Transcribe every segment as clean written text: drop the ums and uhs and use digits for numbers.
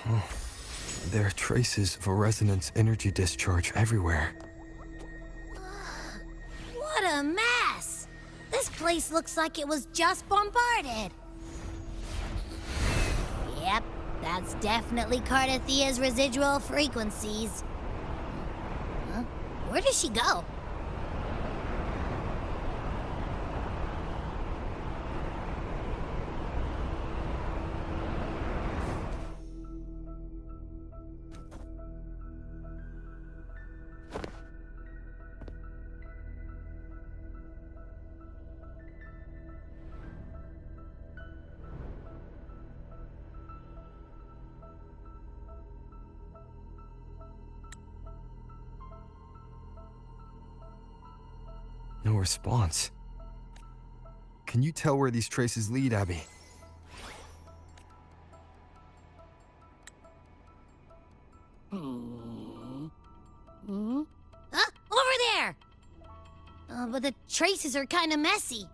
There are traces of a resonance energy discharge everywhere. What a mess! This place looks like it was just bombarded. Yep, that's definitely Cartethyia's residual frequencies. Huh? Where does she go? No response. Can you tell where these traces lead, Abby? Huh? Over there! But the traces are kind of messy.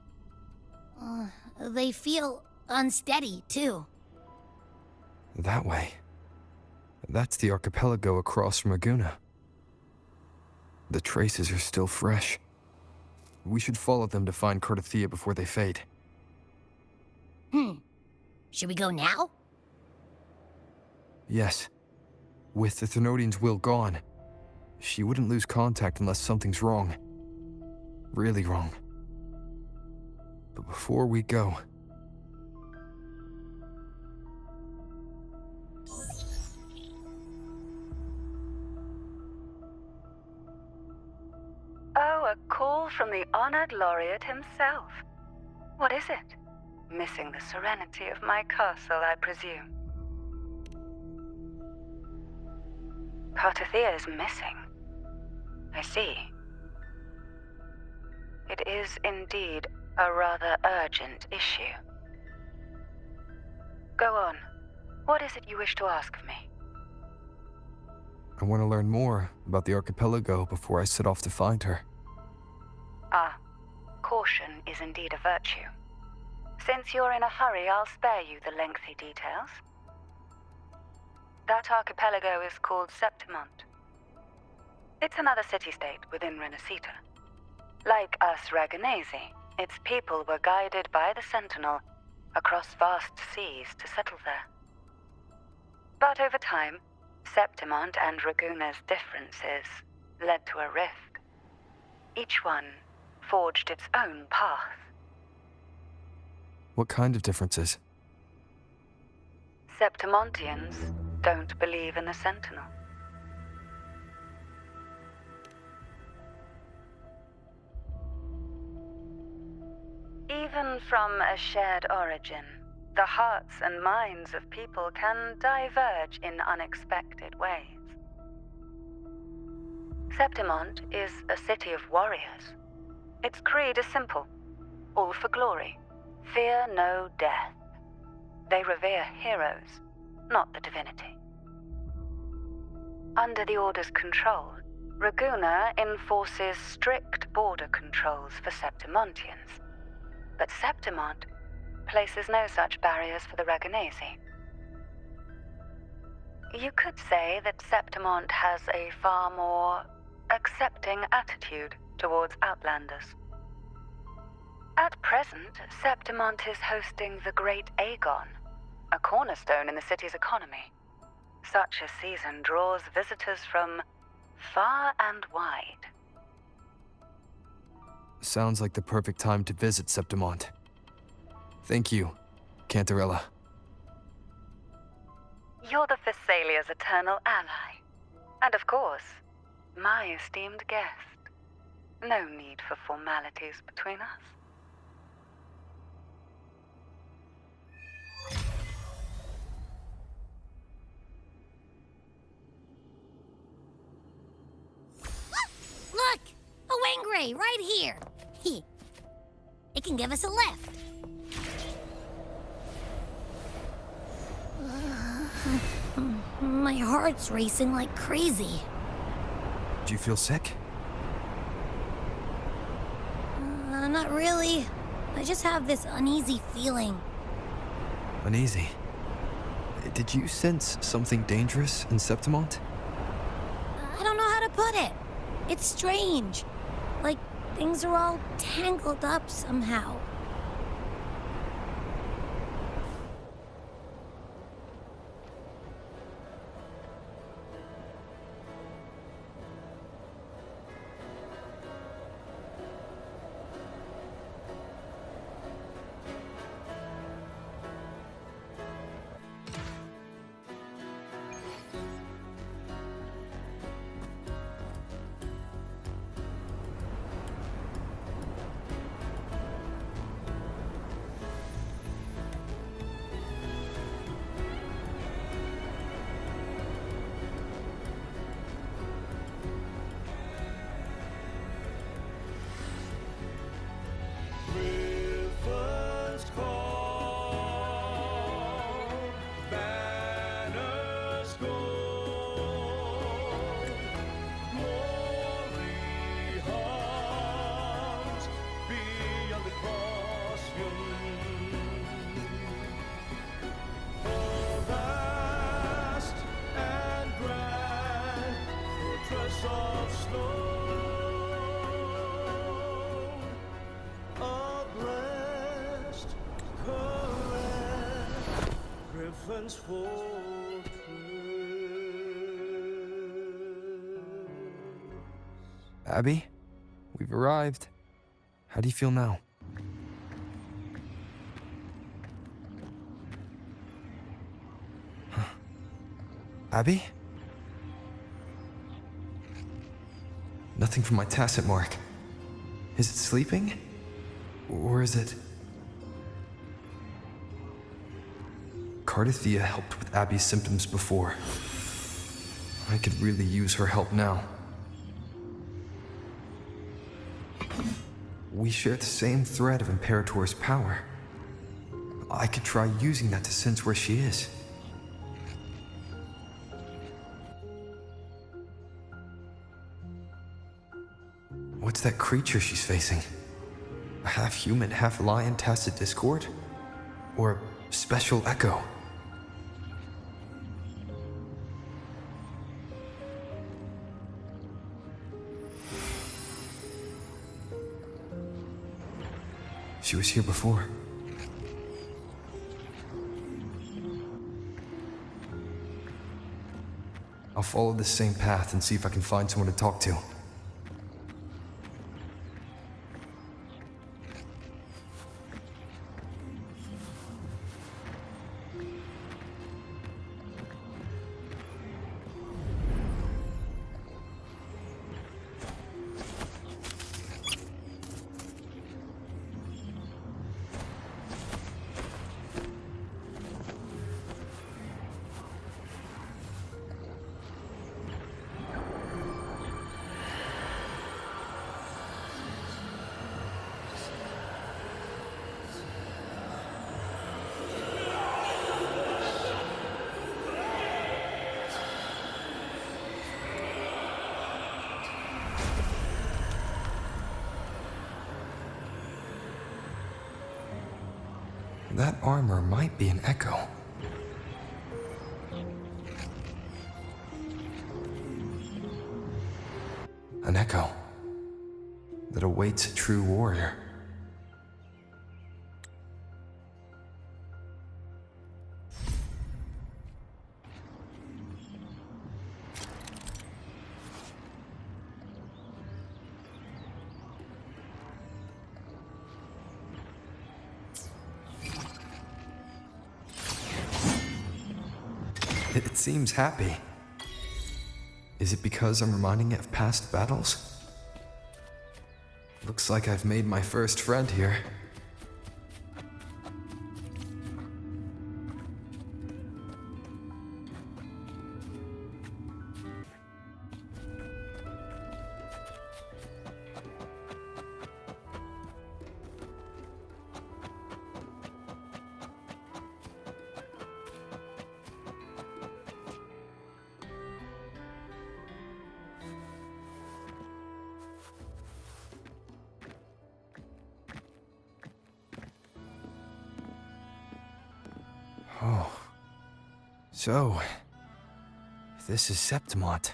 They feel unsteady, too. That way. That's the archipelago across from Laguna. The traces are still fresh. We should follow them to find Cartethyia before they fade. Should we go now? Yes. With the Thernoidian's will gone, she wouldn't lose contact unless something's wrong. Really wrong. But before we go... Oh, a call from the honored laureate himself. What is it? Missing the serenity of my castle, I presume. Cartethyia is missing. I see. It is indeed a rather urgent issue. Go on. What is it you wish to ask of me? I want to learn more about the archipelago before I set off to find her. Ah, caution is indeed a virtue. Since you're in a hurry, I'll spare you the lengthy details. That archipelago is called Septimont. It's another city-state within Renacita. Like us Raganesi, its people were guided by the Sentinel across vast seas to settle there. But over time, Septimont and Raguna's differences led to a rift. Each one forged its own path. What kind of differences? Septimontians don't believe in the Sentinel. Even from a shared origin, the hearts and minds of people can diverge in unexpected ways. Septimont is a city of warriors. Its creed is simple: all for glory, fear no death. They revere heroes, not the divinity. Under the Order's control, Raguna enforces strict border controls for Septimontians, but Septimont places no such barriers for the Raganesi. You could say that Septimont has a far more accepting attitude towards outlanders. At present, Septimont is hosting the Great Aegon, a cornerstone in the city's economy. Such a season draws visitors from far and wide. Sounds like the perfect time to visit Septimont. Thank you, Cantarella. You're the Thessalia's eternal ally. And of course, my esteemed guest. No need for formalities between us. Look! A Wangray right here! It can give us a lift. My heart's racing like crazy. Do you feel sick? Not really. I just have this uneasy feeling. Uneasy? Did you sense something dangerous in Septimont? I don't know how to put it. It's strange. Like things are all tangled up somehow. Abby, we've arrived. How do you feel now? Huh. Abby? Nothing from my tacit mark. Is it sleeping? Or is it... Cartethyia helped with Abby's symptoms before. I could really use her help now. We share the same thread of Imperator's power. I could try using that to sense where she is. What's that creature she's facing? A half-human, half-lion tacit discord? Or a special echo? She was here before. I'll follow this same path and see if I can find someone to talk to. That armor might be an echo. An echo that awaits a true warrior. It seems happy. Is it because I'm reminding it of past battles? Looks like I've made my first friend here. So, this is Septimont.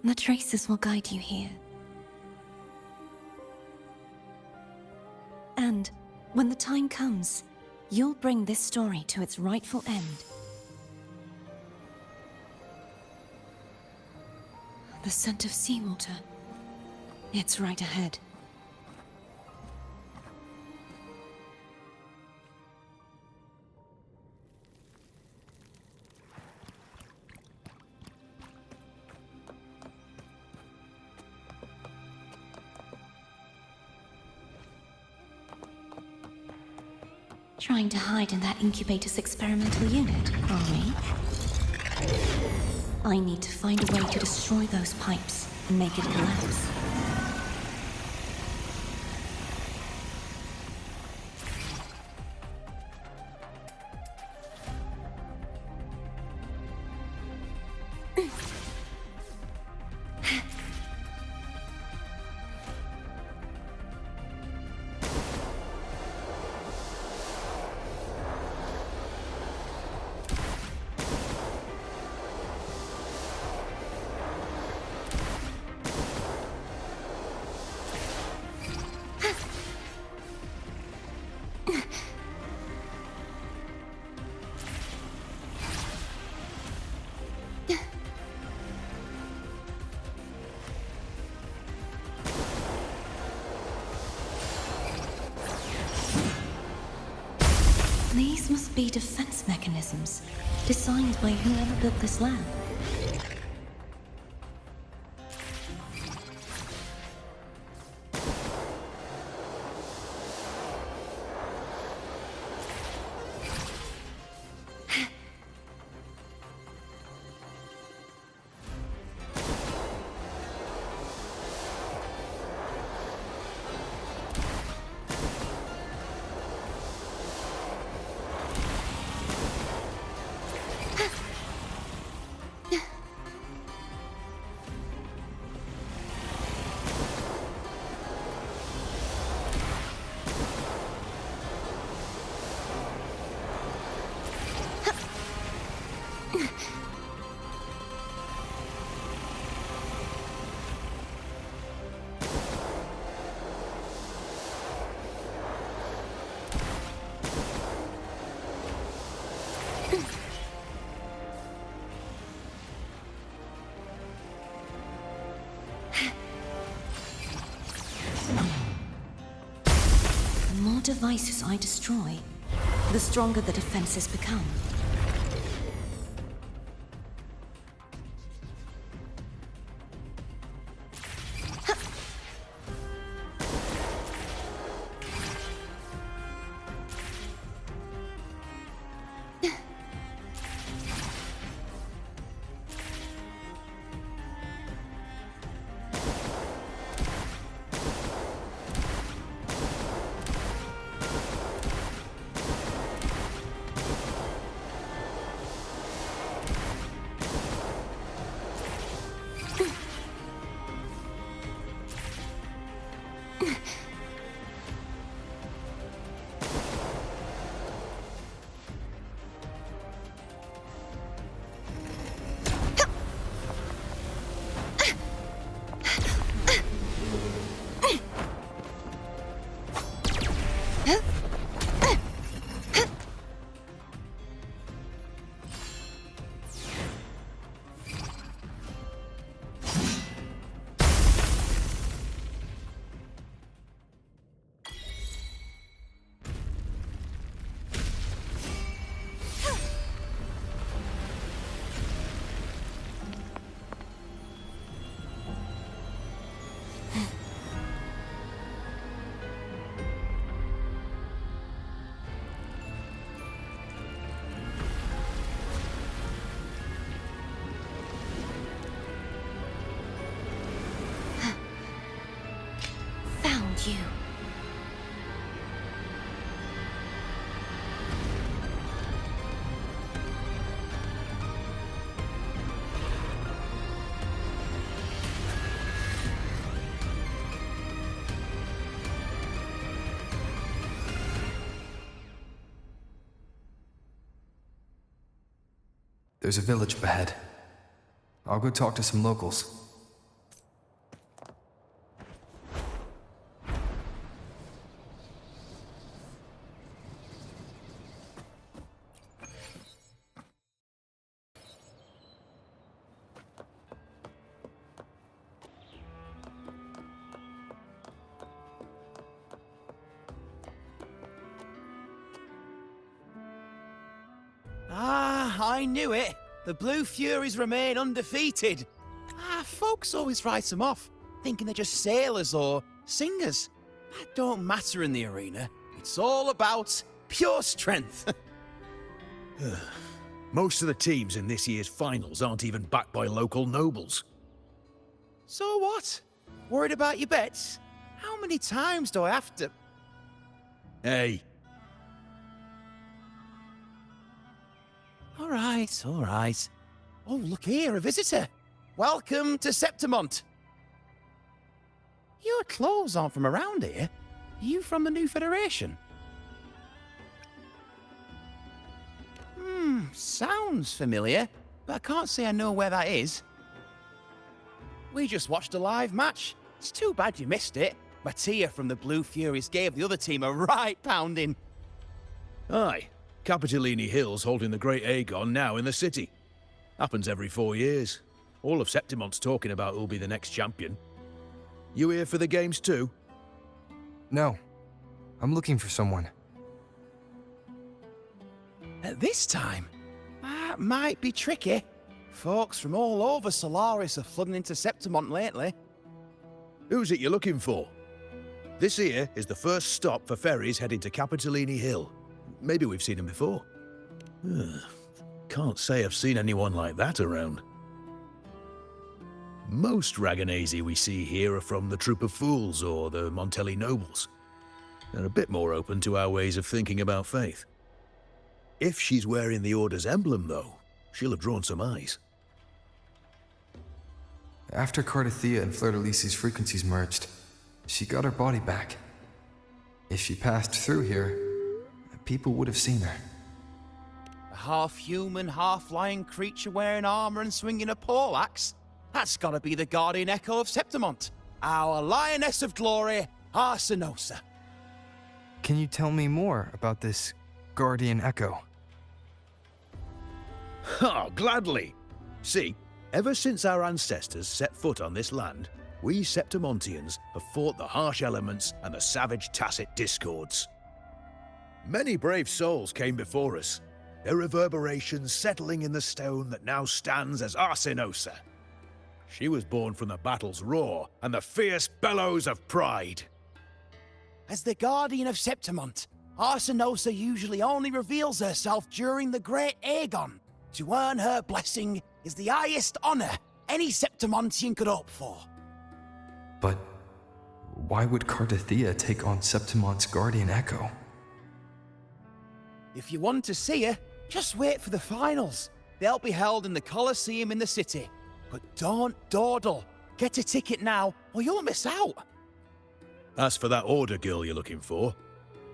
The traces will guide you here. And when the time comes, you'll bring this story to its rightful end. The scent of seawater. It's right ahead. Trying to hide in that incubator's experimental unit, are we? I need to find a way to destroy those pipes and make it collapse. These must be defense mechanisms, designed by whoever built this lab. The more devices I destroy, the stronger the defenses become. There's a village up ahead. I'll go talk to some locals. I knew it. The Blue Furies remain undefeated. Folks always write them off, thinking they're just sailors or singers. That don't matter in the arena. It's all about pure strength. Most of the teams in this year's finals aren't even backed by local nobles. So what? Worried about your bets? How many times do I have to... Hey, All right. Oh, look here, a visitor. Welcome to Septimont. Your clothes aren't from around here. Are you from the new Federation? Sounds familiar, but I can't say I know where that is. We just watched a live match. It's too bad you missed it. Mattia from the Blue Furies gave the other team a right pounding. aye. Capitolini Hill's holding the Great Aegon now in the city. Happens every 4 years. All of Septimont's talking about who'll be the next champion. You here for the games too? No. I'm looking for someone. At this time, that might be tricky. Folks from all over Solaris are flooding into Septimont lately. Who's it you're looking for? This here is the first stop for ferries heading to Capitolini Hill. Maybe we've seen him before. Can't say I've seen anyone like that around. Most Raganesi we see here are from the Troop of Fools or the Montelli Nobles. They're a bit more open to our ways of thinking about faith. If she's wearing the Order's emblem, though, she'll have drawn some eyes. After Cartethyia and Fleur-de-Lis's frequencies merged, she got her body back. If she passed through here, people would have seen her. A half-human, half-lion creature wearing armor and swinging a poleaxe? That's gotta be the guardian echo of Septimont. Our lioness of glory, Arsinosa. Can you tell me more about this guardian echo? Oh, gladly. See, ever since our ancestors set foot on this land, we Septimontians have fought the harsh elements and the savage tacit discords. Many brave souls came before us, their reverberations settling in the stone that now stands as Arsinosa. She was born from the battle's roar and the fierce bellows of pride. As the guardian of Septimont, Arsinosa usually only reveals herself during the Great Aegon. To earn her blessing is the highest honor any Septimontian could hope for. But why would Cartethyia take on Septimont's guardian echo? If you want to see her, just wait for the finals. They'll be held in the Colosseum in the city. But don't dawdle. Get a ticket now, or you'll miss out. As for that Order girl you're looking for,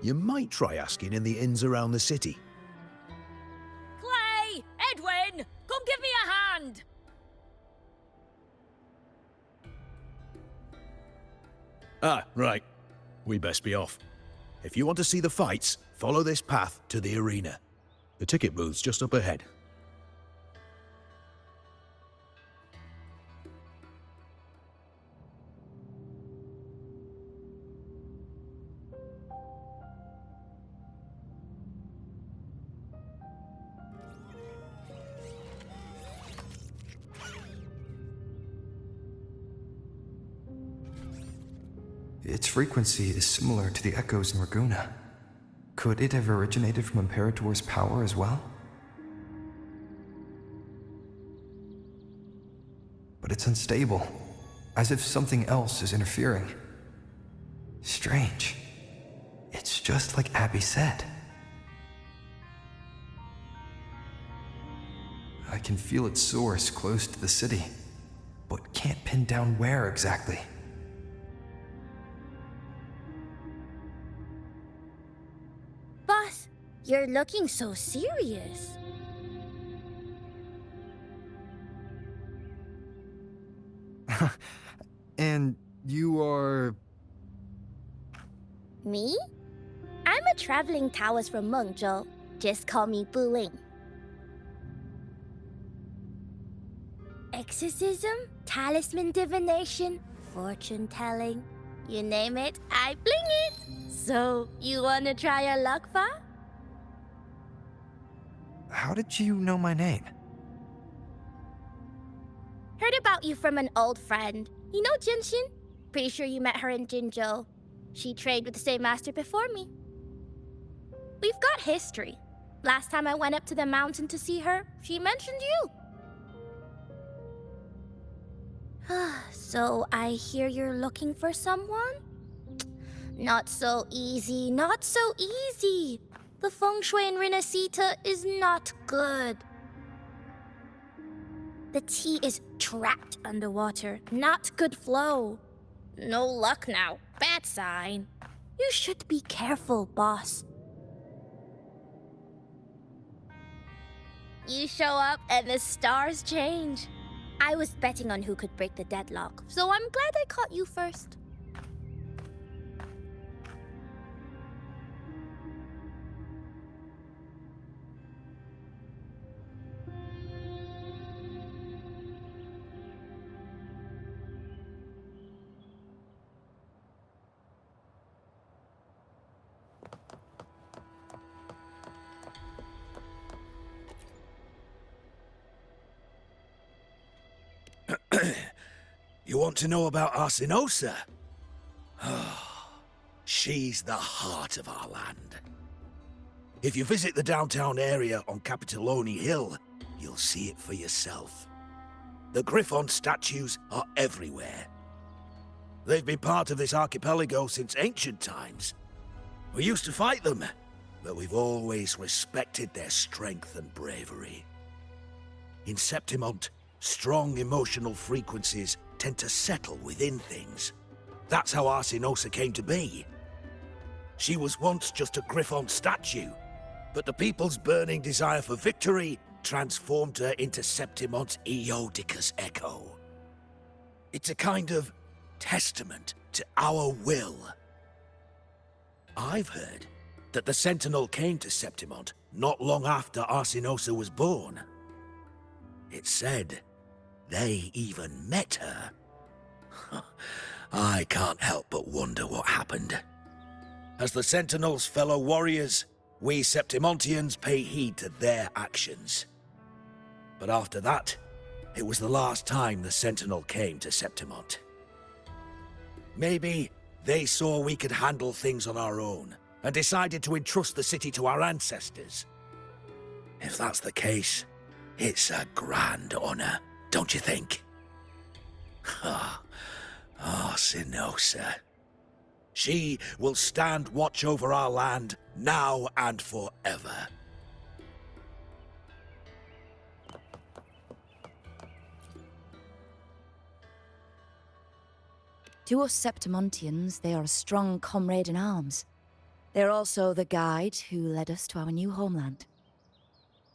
you might try asking in the inns around the city. Clay! Edwin! Come give me a hand! Ah, right. We best be off. If you want to see the fights, follow this path to the arena. The ticket booth's just up ahead. Its frequency is similar to the echoes in Raguna. Could it have originated from Imperator's power as well? But it's unstable, as if something else is interfering. Strange. It's just like Abby said. I can feel its source close to the city, but can't pin down where exactly. Boss, you're looking so serious. And you are... Me? I'm a traveling Taoist from Mengzhou. Just call me Bu Ling. Exorcism, talisman divination, fortune telling. You name it, I bling it. So, you wanna try your luck, Fa? How did you know my name? Heard about you from an old friend. You know Jinshin? Pretty sure you met her in Jinzhou. She trained with the same master before me. We've got history. Last time I went up to the mountain to see her, she mentioned you. So I hear you're looking for someone? Not so easy, not so easy. The feng shui in Renacita is not good. The tea is trapped underwater, not good flow. No luck now, bad sign. You should be careful, boss. You show up and the stars change. I was betting on who could break the deadlock, so I'm glad I caught you first. You want to know about Arsinosa? She's the heart of our land. If you visit the downtown area on Capitoloni Hill, you'll see it for yourself. The Griffon statues are everywhere. They've been part of this archipelago since ancient times. We used to fight them, but we've always respected their strength and bravery. In Septimont, strong emotional frequencies tend to settle within things. That's how Arsinosa came to be. She was once just a Griffon statue, but the people's burning desire for victory transformed her into Septimont's Eodicus echo. It's a kind of testament to our will. I've heard that the Sentinel came to Septimont not long after Arsinosa was born. It's said they even met her. I can't help but wonder what happened. As the Sentinel's fellow warriors, we Septimontians pay heed to their actions. But after that, it was the last time the Sentinel came to Septimont. Maybe they saw we could handle things on our own, and decided to entrust the city to our ancestors. If that's the case, it's a grand honor, don't you think? Arsinosa. She will stand watch over our land now and forever. To us Septimontians, they are a strong comrade in arms. They're also the guide who led us to our new homeland.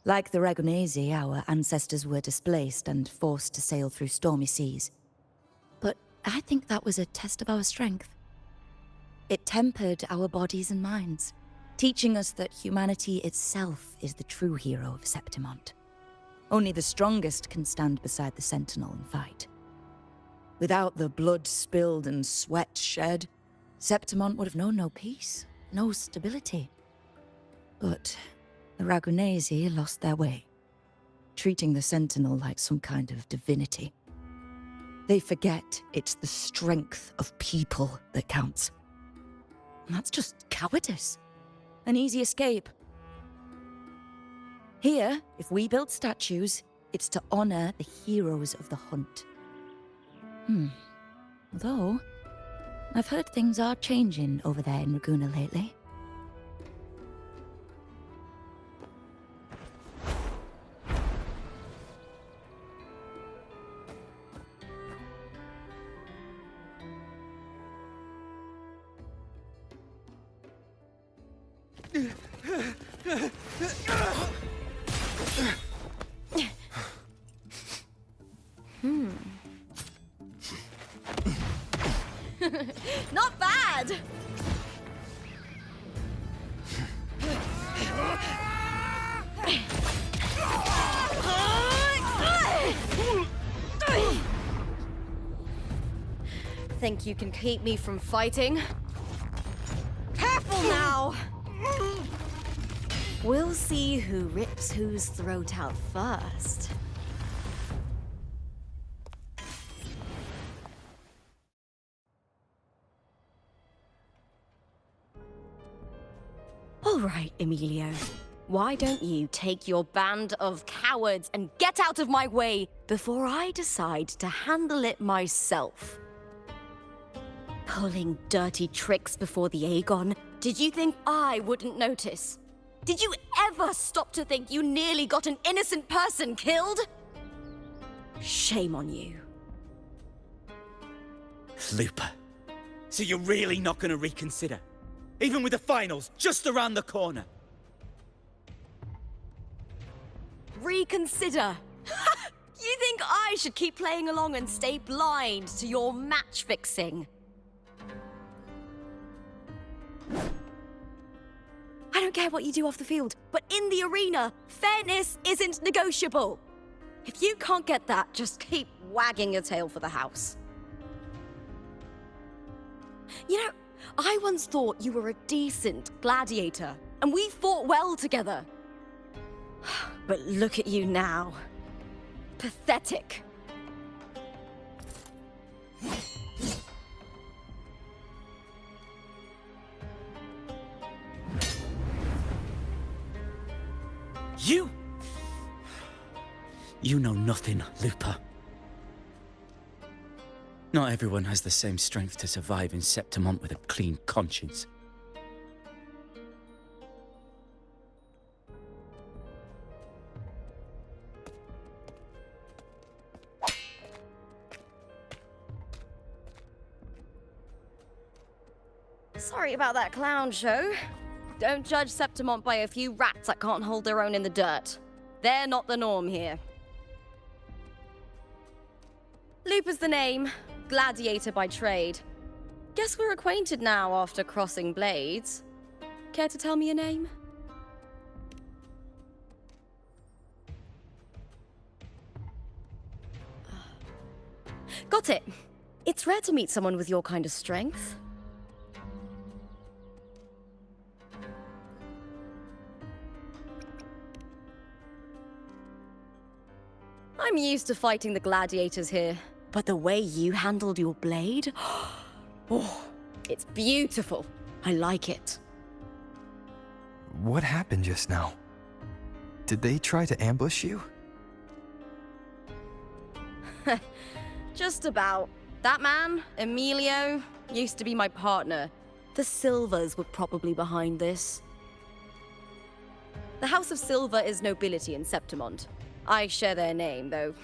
Like the Ragonese, our ancestors were displaced and forced to sail through stormy seas. But I think that was a test of our strength. It tempered our bodies and minds, teaching us that humanity itself is the true hero of Septimont. Only the strongest can stand beside the Sentinel and fight. Without the blood spilled and sweat shed, Septimont would have known no peace, no stability. But the Ragonese lost their way, treating the Sentinel like some kind of divinity. They forget it's the strength of people that counts. And that's just cowardice. An easy escape. Here, if we build statues, it's to honor the heroes of the hunt. Although, I've heard things are changing over there in Raguna lately. think you can keep me from fighting? Careful now! We'll see who rips whose throat out first. All right, Emilio. Why don't you take your band of cowards and get out of my way before I decide to handle it myself? Pulling dirty tricks before the Aegon? Did you think I wouldn't notice? Did you ever stop to think you nearly got an innocent person killed? Shame on you. Lupa. So you're really not going to reconsider? Even with the finals just around the corner? Reconsider? You think I should keep playing along and stay blind to your match fixing? I don't care what you do off the field, but in the arena, fairness isn't negotiable. If you can't get that, just keep wagging your tail for the house. You know, I once thought you were a decent gladiator, and we fought well together. But look at you now. Pathetic. You know nothing, Lupa. Not everyone has the same strength to survive in Septimont with a clean conscience. Sorry about that clown show. Don't judge Septimont by a few rats that can't hold their own in the dirt. They're not the norm here. Lupa's the name. Gladiator by trade. Guess we're acquainted now after crossing blades. Care to tell me your name? Got it. It's rare to meet someone with your kind of strength. I'm used to fighting the gladiators here, but the way you handled your blade... Oh, it's beautiful. I like it. What happened just now? Did they try to ambush you? Just about. That man, Emilio, used to be my partner. The Silvers were probably behind this. The House of Silver is nobility in Septimont. I share their name, though.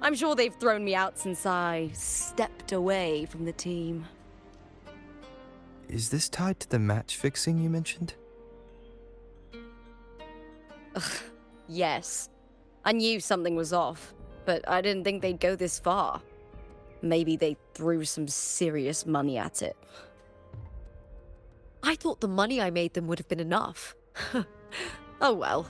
I'm sure they've thrown me out since I stepped away from the team. Is this tied to the match fixing you mentioned? Yes. I knew something was off, but I didn't think they'd go this far. Maybe they threw some serious money at it. I thought the money I made them would have been enough. Oh well.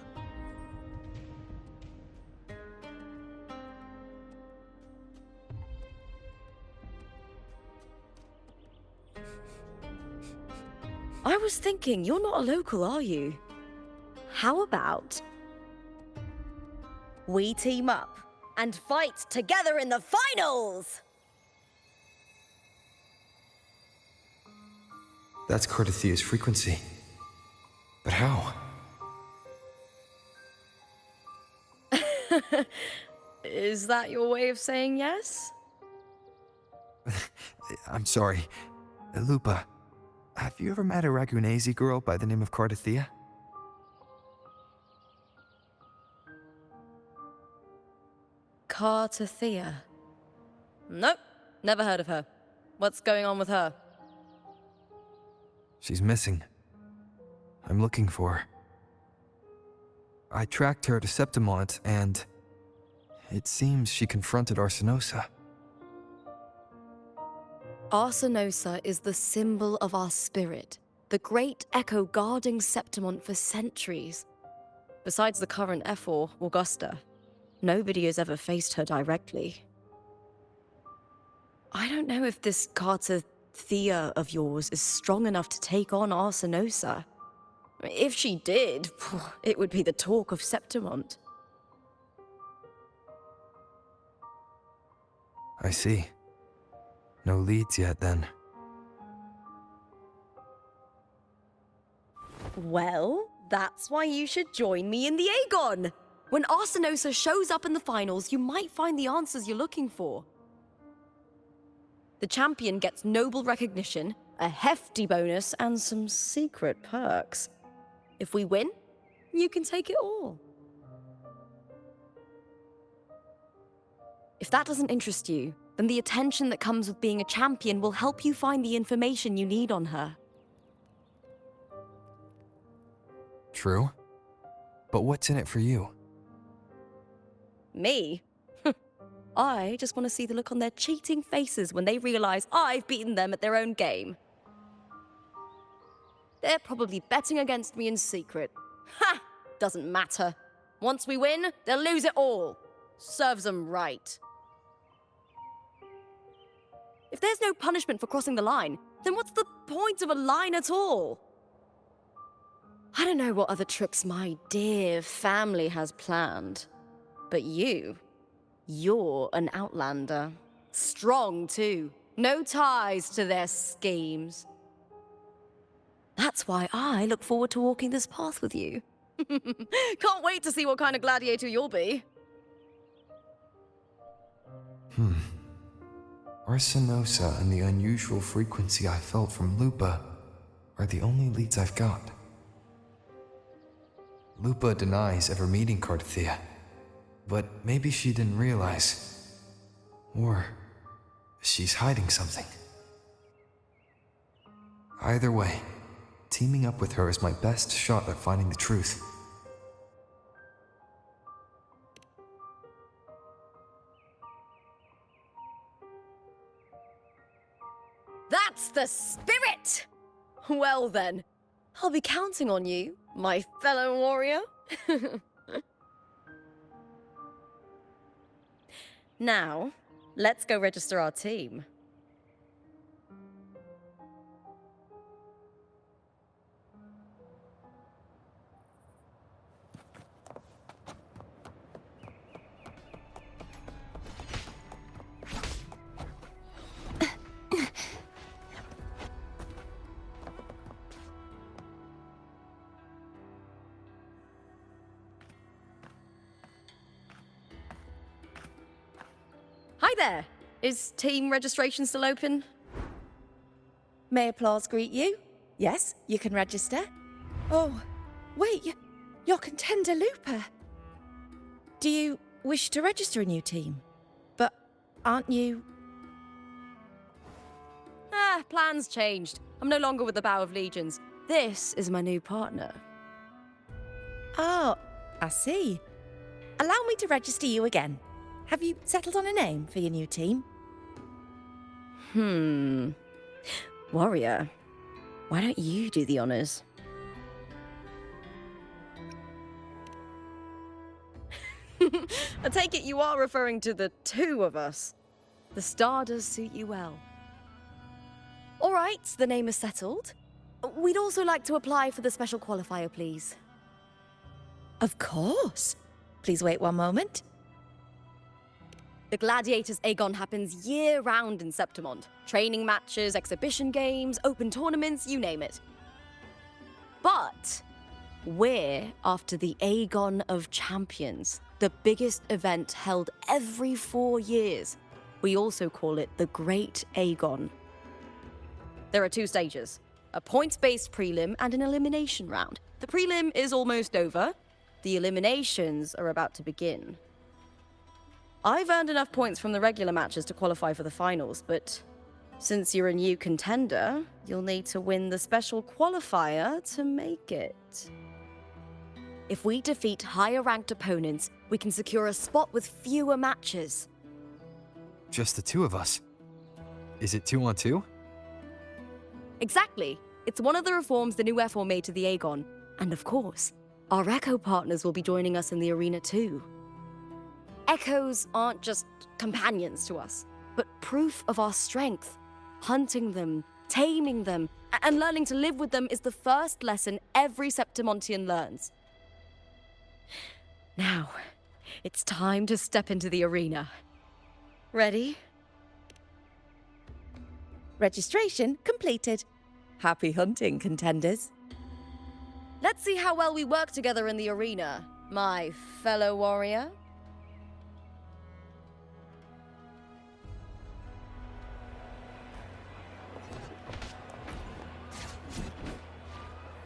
I was thinking, you're not a local, are you? How about we team up and fight together in the finals? That's Cartethia's frequency. But how? Is that your way of saying yes? I'm sorry. Lupa, have you ever met a Ragunese girl by the name of Cartethyia? Cartethyia? Nope, never heard of her. What's going on with her? She's missing. I'm looking for her. I tracked her to Septimont, and it seems she confronted Arsinosa. Arsinosa is the symbol of our spirit, the great echo guarding Septimont for centuries. Besides the current F4, Augusta, nobody has ever faced her directly. I don't know if this Cartethyia of yours is strong enough to take on Arsinosa. If she did, it would be the talk of Septimont. I see. No leads yet, then. Well, that's why you should join me in the Aegon! When Arsinosa shows up in the finals, you might find the answers you're looking for. The champion gets noble recognition, a hefty bonus, and some secret perks. If we win, you can take it all. If that doesn't interest you, then the attention that comes with being a champion will help you find the information you need on her. True. But what's in it for you? Me? I just want to see the look on their cheating faces when they realize I've beaten them at their own game. They're probably betting against me in secret. Ha! Doesn't matter. Once we win, they'll lose it all. Serves them right. If there's no punishment for crossing the line, then what's the point of a line at all? I don't know what other tricks my dear family has planned, but you're an outlander. Strong, too. No ties to their schemes. That's why I look forward to walking this path with you. Can't wait to see what kind of gladiator you'll be. Arsinosa and the unusual frequency I felt from Lupa are the only leads I've got. Lupa denies ever meeting Cartethyia, but maybe she didn't realize. Or she's hiding something. Either way, teaming up with her is my best shot at finding the truth. That's the spirit! Well then, I'll be counting on you, my fellow warrior. Now, let's go register our team. Hi there! Is team registration still open? May applause greet you? Yes, you can register. Oh, wait, you're contender Lupa. Do you wish to register a new team? But aren't you... Plans changed. I'm no longer with the Bow of Legions. This is my new partner. Oh, I see. Allow me to register you again. Have you settled on a name for your new team? Warrior, why don't you do the honors? I take it you are referring to the two of us. The star does suit you well. All right, the name is settled. We'd also like to apply for the special qualifier, please. Of course. Please wait one moment. The Gladiators Aegon happens year-round in Septimont. Training matches, exhibition games, open tournaments, you name it. But we're after the Aegon of Champions, the biggest event held every 4 years. We also call it the Great Aegon. There are 2 stages, a points-based prelim and an elimination round. The prelim is almost over. The eliminations are about to begin. I've earned enough points from the regular matches to qualify for the finals, but since you're a new contender, you'll need to win the special qualifier to make it. If we defeat higher-ranked opponents, we can secure a spot with fewer matches. Just the 2 of us. Is it 2-on-2? Exactly. It's one of the reforms the new FO made to the Aegon. And of course, our Echo partners will be joining us in the arena too. Echoes aren't just companions to us. but proof of our strength. Hunting them, taming them, and learning to live with them is the first lesson every Septimontian learns. Now, it's time to step into the arena. Ready? Registration completed. Happy hunting, contenders. Let's see how well we work together in the arena, my fellow warrior.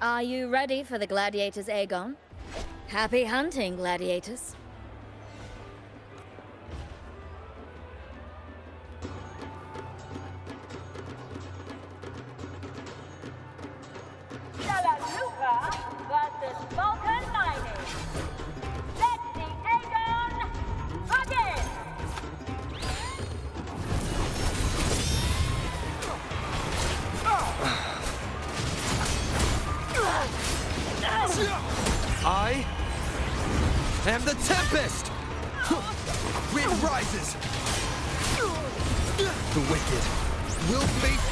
Are you ready for the gladiators, Aegon? Happy hunting, gladiators. Lupa versus Vulcan Mining. Let the Aegon begin! I am the Tempest! Wind rises! The wicked will face...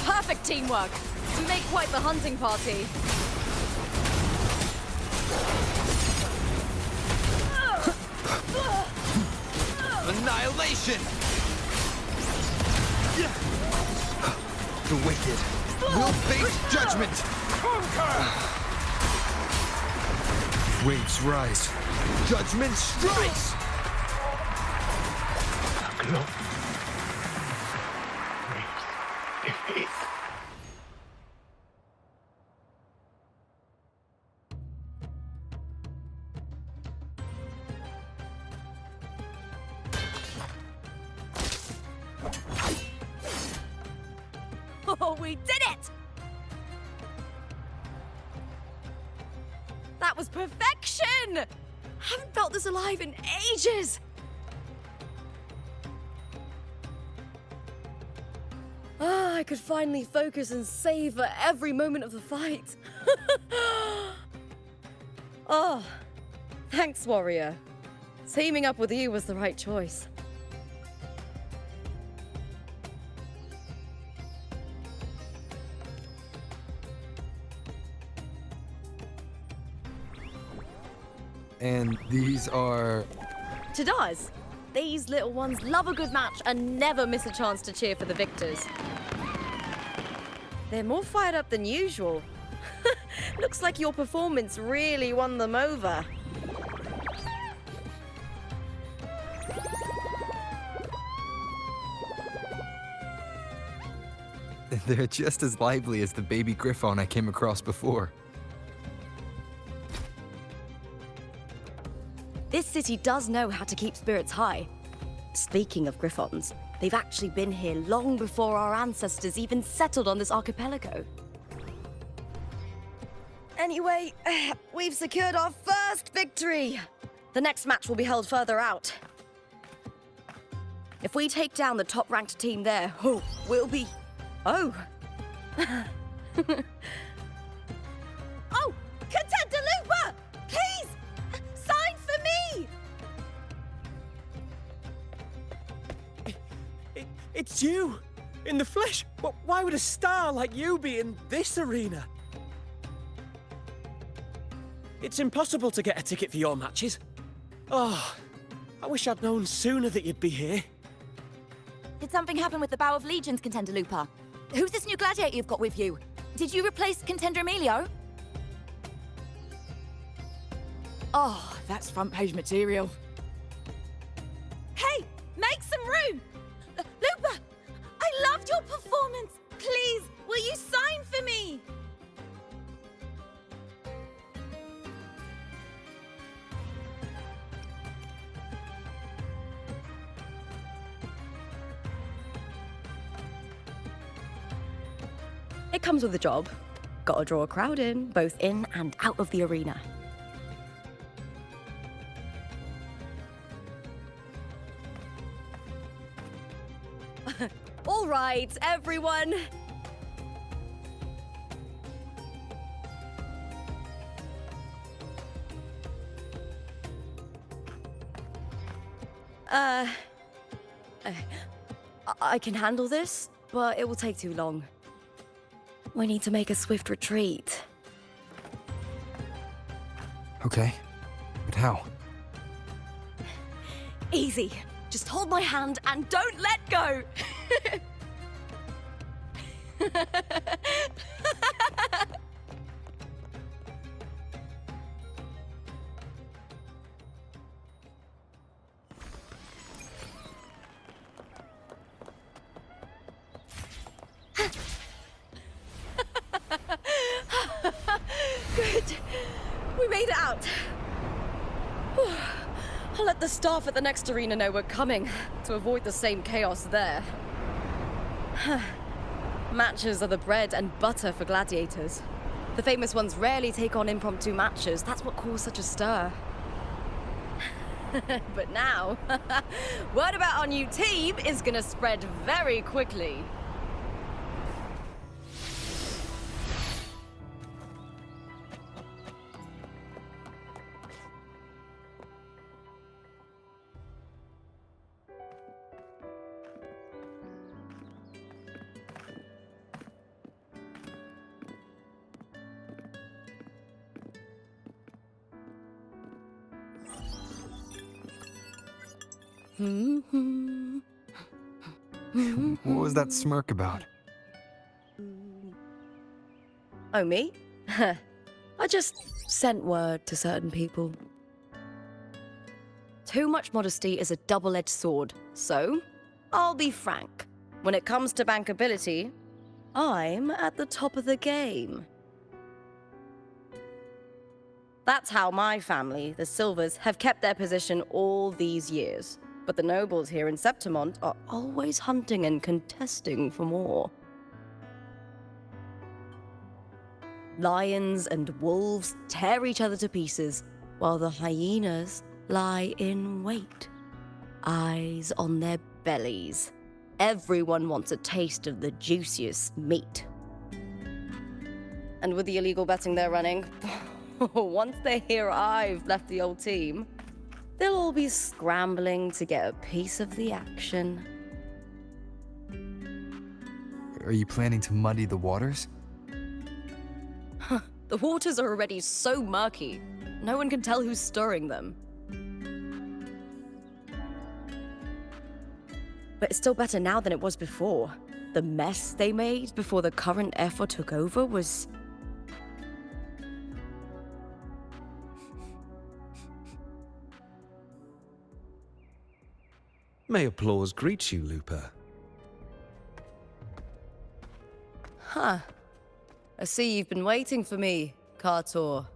Perfect teamwork! We make quite the hunting party. Annihilation! The wicked will face judgment! Waves rise. Judgment strikes! Oh, we did it! That was perfection! Haven't felt this alive in ages! Ah, I could finally focus and savor every moment of the fight. Oh, thanks, warrior. Teaming up with you was the right choice. And these are... Tadars, these little ones love a good match and never miss a chance to cheer for the victors. They're more fired up than usual. Looks like your performance really won them over. They're just as lively as the baby Griffon I came across before. This city does know how to keep spirits high. Speaking of Griffons, they've actually been here long before our ancestors even settled on this archipelago. Anyway, we've secured our first victory. The next match will be held further out. If we take down the top-ranked team there, we'll be... Oh! Oh! Contender Lupa! Please! Sign for me! It's you! In the flesh! Why would a star like you be in this arena? It's impossible to get a ticket for your matches. Oh, I wish I'd known sooner that you'd be here. Did something happen with the Bow of Legions, Contender Lupa? Who's this new gladiator you've got with you? Did you replace Contender Emilio? Oh, that's front page material. Hey, make some room! Lupa, I loved your performance. Please, will you sign for me? It comes with the job. Gotta draw a crowd in, both in and out of the arena. All right, everyone. I can handle this, but it will take too long. We need to make a swift retreat. Okay, but how? Easy. Just hold my hand and don't let go! Good. We made it out. Whew. I'll let the staff at the next arena know we're coming, to avoid the same chaos there. Matches are the bread and butter for gladiators. The famous ones rarely take on impromptu matches. That's what caused such a stir. But now, word about our new team is gonna spread very quickly. What was that smirk about? Oh, me? I just sent word to certain people. Too much modesty is a double-edged sword, so I'll be frank. When it comes to bankability, I'm at the top of the game. That's how my family, the Silvers, have kept their position all these years. But the nobles here in Septimont are always hunting and contesting for more. Lions and wolves tear each other to pieces, while the hyenas lie in wait, eyes on their bellies. Everyone wants a taste of the juiciest meat. And with the illegal betting they're running, once they hear I've left the old team, they'll all be scrambling to get a piece of the action. Are you planning to muddy the waters? The waters are already so murky, no one can tell who's stirring them. But it's still better now than it was before. The mess they made before the current effort took over was... May applause greet you, Lupa. Huh. I see you've been waiting for me, Cartor.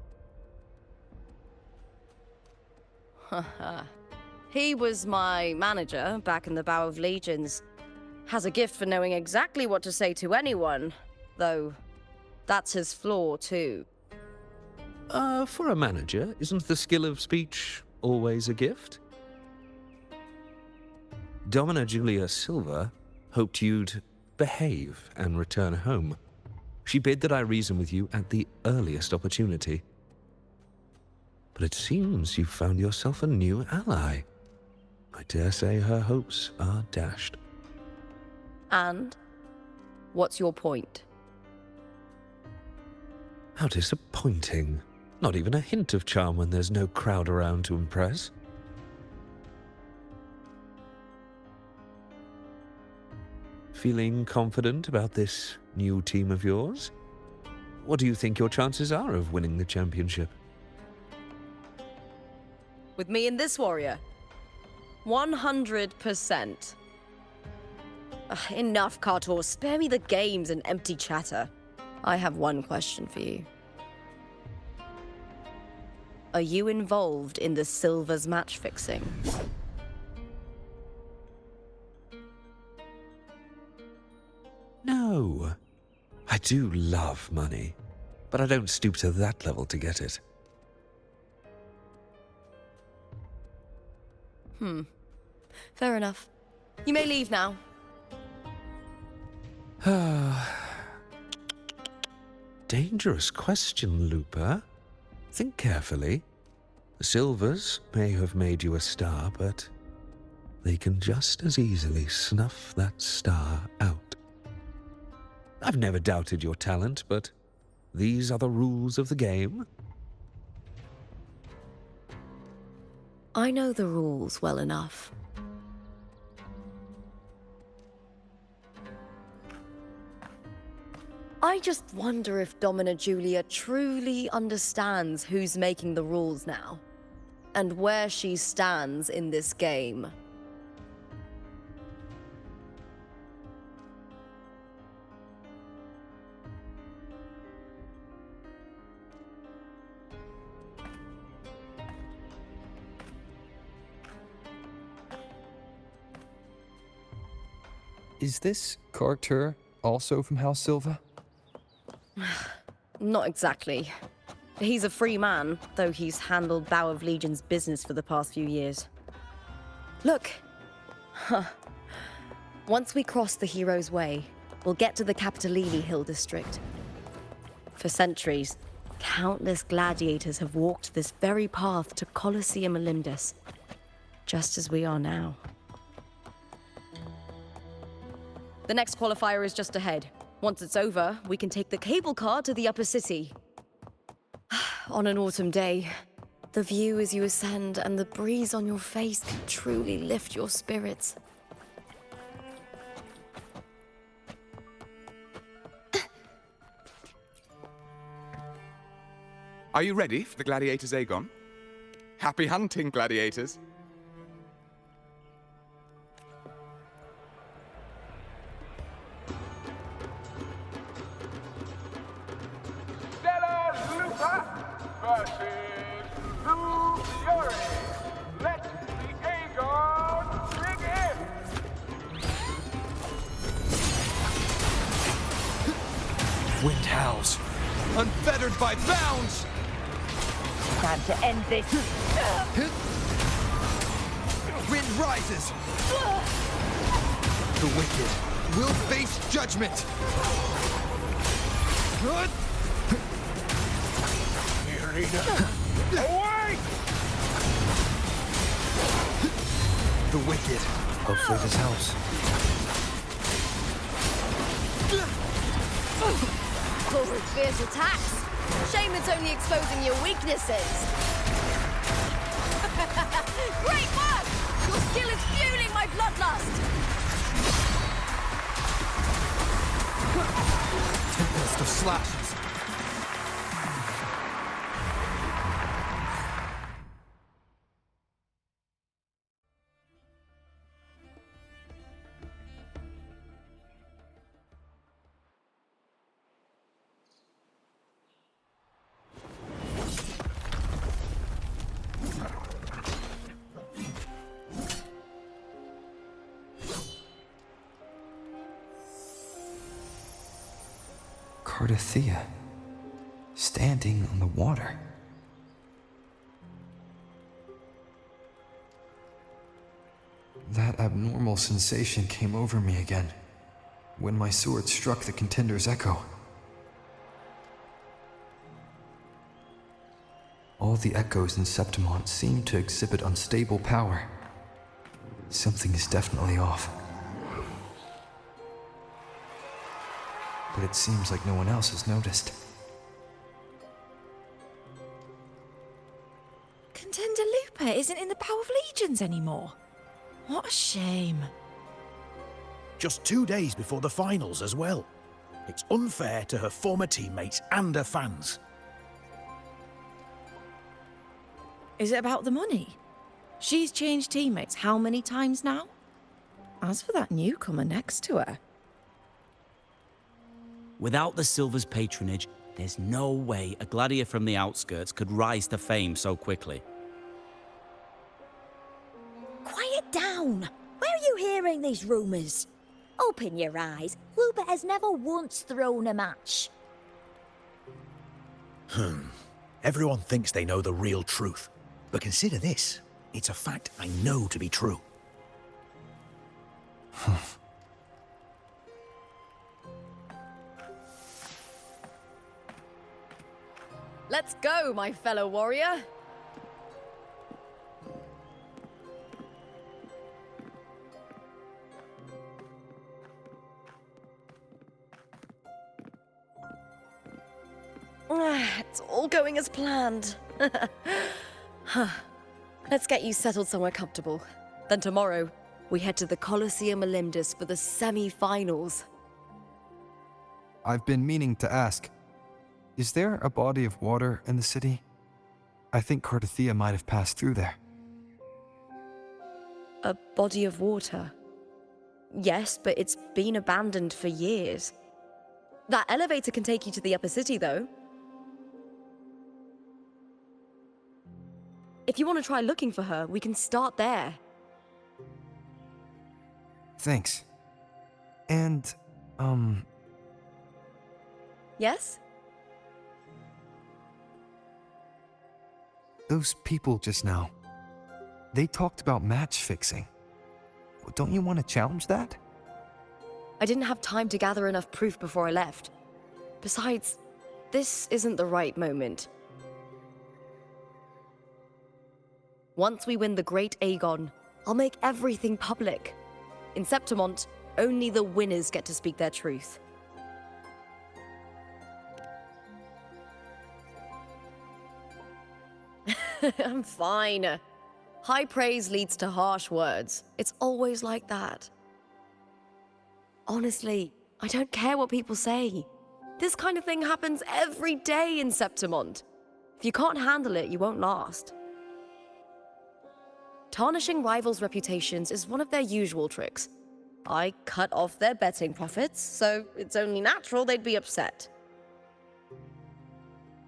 Haha. He was my manager back in the Bow of Legions. Has a gift for knowing exactly what to say to anyone, though that's his flaw too. For a manager, isn't the skill of speech always a gift? Domina Julia Silva hoped you'd behave and return home. She bid that I reason with you at the earliest opportunity. But it seems you've found yourself a new ally. I dare say her hopes are dashed. And? What's your point? How disappointing. Not even a hint of charm when there's no crowd around to impress. Feeling confident about this new team of yours? What do you think your chances are of winning the championship? With me and this warrior? 100%. Enough, Cartor. Spare me the games and empty chatter. I have one question for you. Are you involved in the Silvers match fixing? No. I do love money, but I don't stoop to that level to get it. Fair enough. You may leave now. Dangerous question, Lupa. Think carefully. The Silvers may have made you a star, but they can just as easily snuff that star out. I've never doubted your talent, but these are the rules of the game. I know the rules well enough. I just wonder if Domina Julia truly understands who's making the rules now, and where she stands in this game. Is this Carter also from House Silva? Not exactly. He's a free man, though he's handled Bow of Legion's business for the past few years. Look! Once we cross the Hero's Way, we'll get to the Capitolini Hill district. For centuries, countless gladiators have walked this very path to Colosseum Olympus, just as we are now. The next qualifier is just ahead. Once it's over, we can take the cable car to the upper city. On an autumn day, the view as you ascend and the breeze on your face can truly lift your spirits. Are you ready for the gladiators, Aegon? Happy hunting, gladiators. Lupa versus Blue Fury. Let the Aegon begin! Wind howls, unfettered by bounds! Time to end this. Wind rises! The wicked will face judgment! Good! Away! The wicked. Hopefully this helps. Forward fierce attacks. Shame it's only exposing your weaknesses. Great work! Your skill is fueling my bloodlust! Tempest of slashes. Cartethyia, standing on the water. That abnormal sensation came over me again, when my sword struck the contender's echo. All the echoes in Septimont seem to exhibit unstable power. Something is definitely off. But it seems like no one else has noticed. Contender Lupa isn't in the Bow of Legions anymore. What a shame. Just 2 days before the finals as well. It's unfair to her former teammates and her fans. Is it about the money? She's changed teammates how many times now? As for that newcomer next to her... Without the Silver's patronage, there's no way a gladiator from the outskirts could rise to fame so quickly. Quiet down! Where are you hearing these rumours? Open your eyes. Lupa has never once thrown a match. Everyone thinks they know the real truth. But consider this. It's a fact I know to be true. Let's go, my fellow warrior! It's all going as planned. Huh. Let's get you settled somewhere comfortable. Then tomorrow, we head to the Colosseum Olympus for the semi-finals. I've been meaning to ask, is there a body of water in the city? I think Cartethyia might have passed through there. A body of water? Yes, but it's been abandoned for years. That elevator can take you to the upper city, though. If you want to try looking for her, we can start there. Thanks. And, Yes? those people just now, they talked about match fixing. Don't you want to challenge that? I didn't have time to gather enough proof before I left. Besides, this isn't the right moment. Once we win the Great Aegon, I'll make everything public. In Septimont, only the winners get to speak their truth. I'm fine. High praise leads to harsh words. It's always like that. Honestly, I don't care what people say. This kind of thing happens every day in Septimont. If you can't handle it, you won't last. Tarnishing rivals' reputations is one of their usual tricks. I cut off their betting profits, so it's only natural they'd be upset.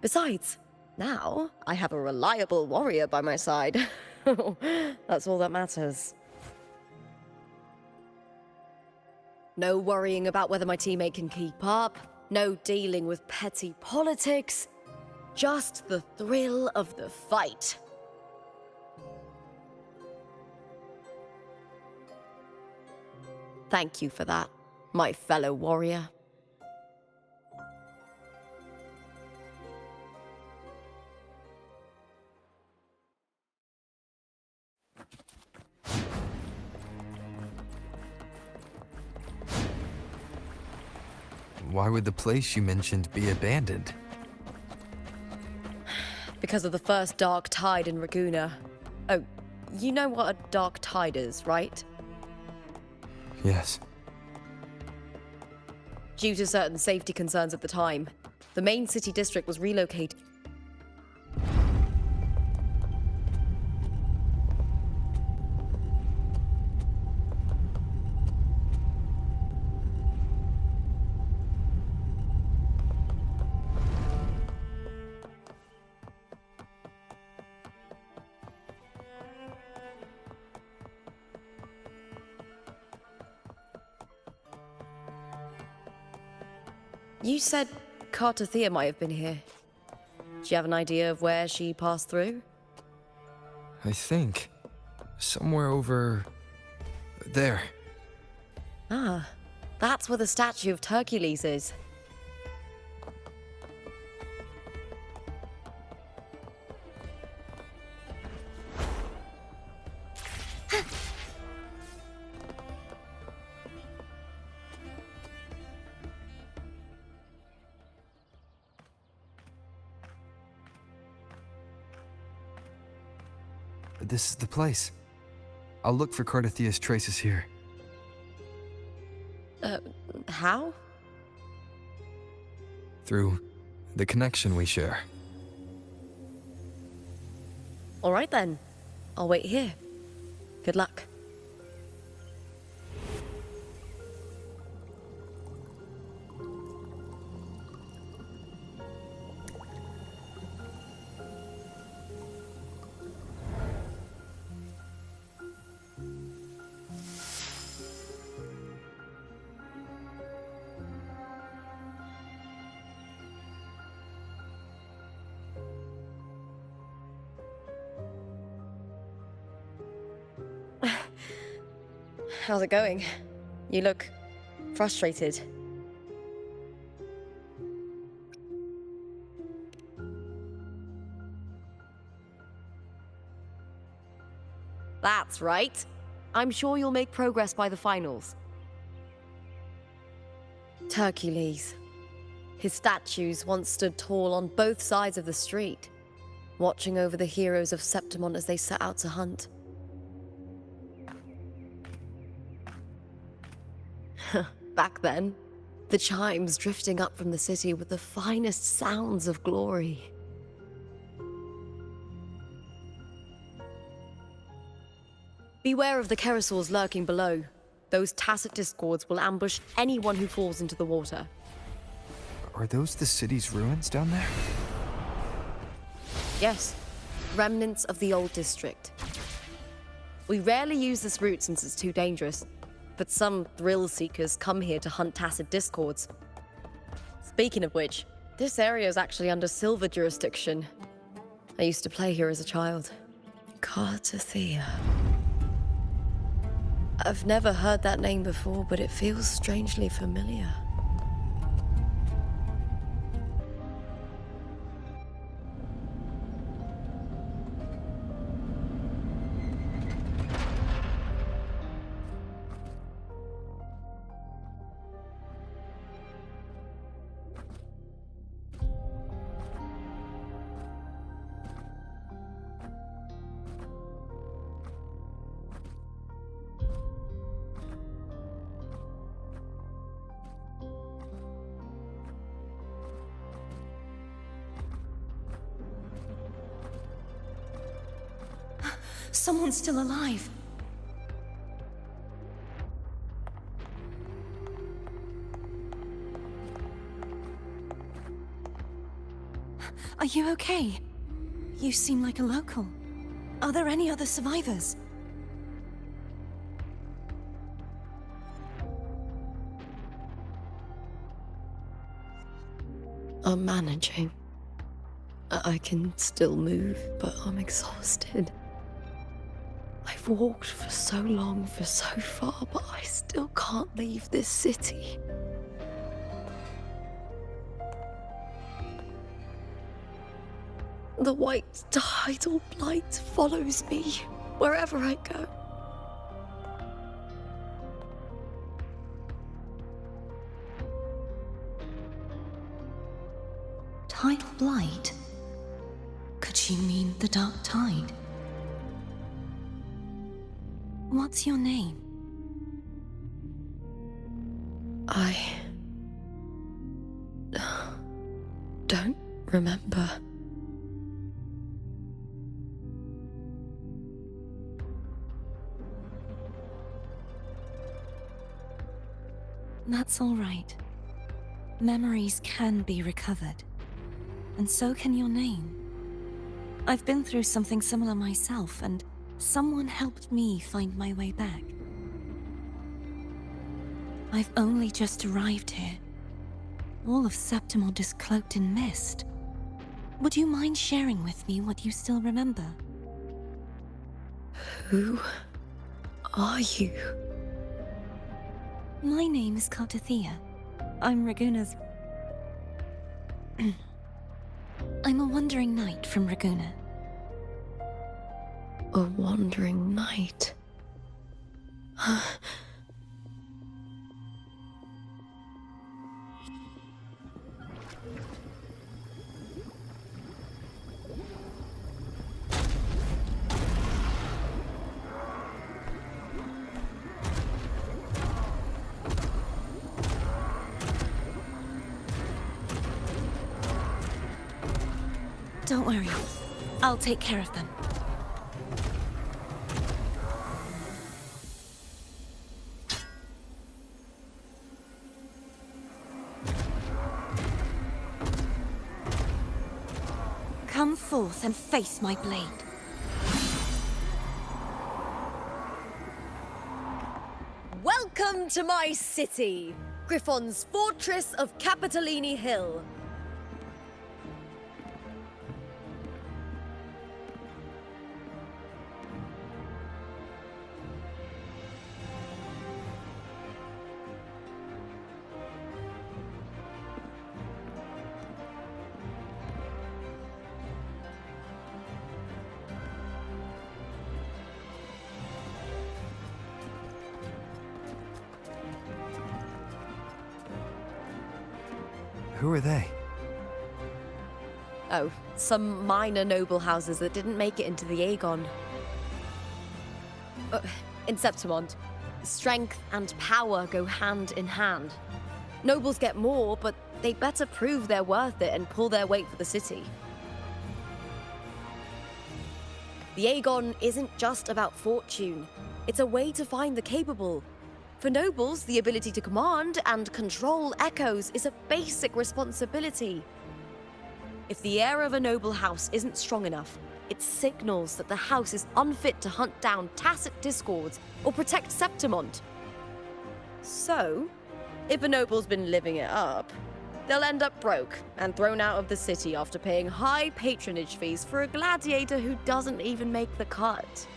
Besides, now I have a reliable warrior by my side. That's all that matters. No worrying about whether my teammate can keep up, no dealing with petty politics, just the thrill of the fight. Thank you for that, my fellow warrior. Why would the place you mentioned be abandoned? Because of the first dark tide in Ragusa. Oh, you know what a dark tide is, right? Yes. Due to certain safety concerns at the time, the main city district was relocated. You said Cartethyia might have been here. Do you have an idea of where she passed through? I think. Somewhere over... there. Ah, that's where the statue of Hercules is. This is the place. I'll look for Cartethyia's traces here. How? Through the connection we share. All right then. I'll wait here. Good luck. How's it going? You look frustrated. That's right. I'm sure you'll make progress by the finals. Hercules. His statues once stood tall on both sides of the street, watching over the heroes of Septimont as they set out to hunt. Back then, the chimes drifting up from the city were the finest sounds of glory. Beware of the Kerosaurs lurking below. Those tacit discords will ambush anyone who falls into the water. Are those the city's ruins down there? Yes, remnants of the old district. We rarely use this route since it's too dangerous, but some thrill-seekers come here to hunt tacit discords. Speaking of which, this area is actually under Silver jurisdiction. I used to play here as a child. Cartethyia. I've never heard that name before, but it feels strangely familiar. Someone's still alive. Are you okay? You seem like a local. Are there any other survivors? I'm managing. I can still move, but I'm exhausted. I've walked for so long, for so far, but I still can't leave this city. The white tidal blight follows me wherever I go. Tidal blight? Could she mean the dark tide? What's your name? I don't remember. That's all right. Memories can be recovered. And so can your name. I've been through something similar myself, and someone helped me find my way back. I've only just arrived here. All of Septimont is cloaked in mist. Would you mind sharing with me what you still remember? Who are you? My name is Cartethyia. I'm Raguna's... I'm a wandering knight from Raguna. A wandering knight. Don't worry. I'll take care of them. Come forth and face my blade. Welcome to my city, Griffon's fortress of Capitolini Hill. Who are they? Oh, some minor noble houses that didn't make it into the Aegon. In Septimont, strength and power go hand in hand. Nobles get more, but they better prove they're worth it and pull their weight for the city. The Aegon isn't just about fortune. It's a way to find the capable. For nobles, the ability to command and control echoes is a basic responsibility. If the heir of a noble house isn't strong enough, it signals that the house is unfit to hunt down tacit discords or protect Septimont. So, if a noble's been living it up, they'll end up broke and thrown out of the city after paying high patronage fees for a gladiator who doesn't even make the cut.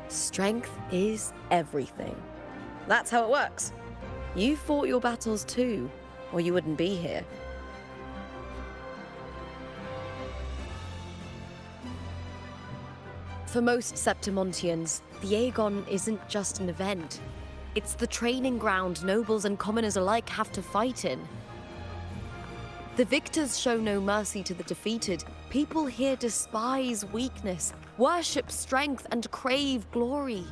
Strength is everything. That's how it works. You fought your battles too, or you wouldn't be here. For most Septimontians, the Aegon isn't just an event. It's the training ground nobles and commoners alike have to fight in. The victors show no mercy to the defeated. People here despise weakness, worship strength, and crave glory.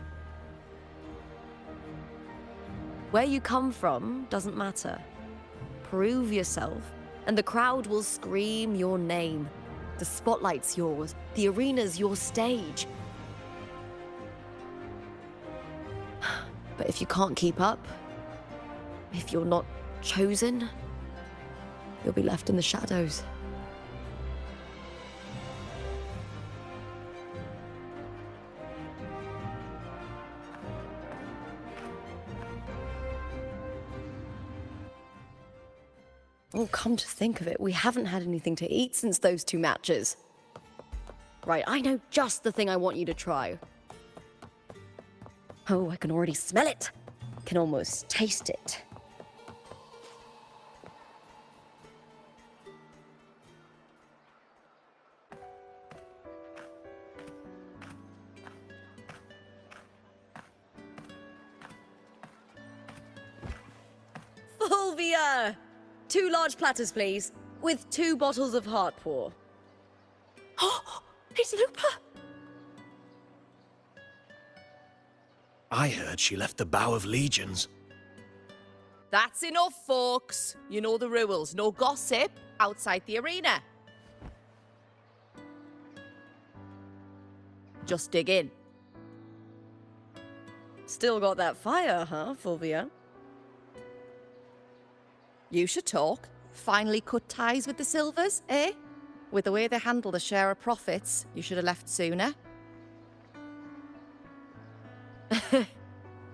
Where you come from doesn't matter. Prove yourself, and the crowd will scream your name. The spotlight's yours, the arena's your stage. But if you can't keep up, if you're not chosen, you'll be left in the shadows. Oh, come to think of it, we haven't had anything to eat since those 2 matches. Right, I know just the thing I want you to try. Oh, I can already smell it. Can almost taste it. Fulvia! 2 large platters, please, with 2 bottles of Heartpour. Oh, it's Lupa! I heard she left the Bow of Legions. That's enough, folks. You know the rules. No gossip outside the arena. Just dig in. Still got that fire, huh, Fulvia? You should talk. Finally cut ties with the Silvers, eh? With the way they handle the share of profits, you should have left sooner.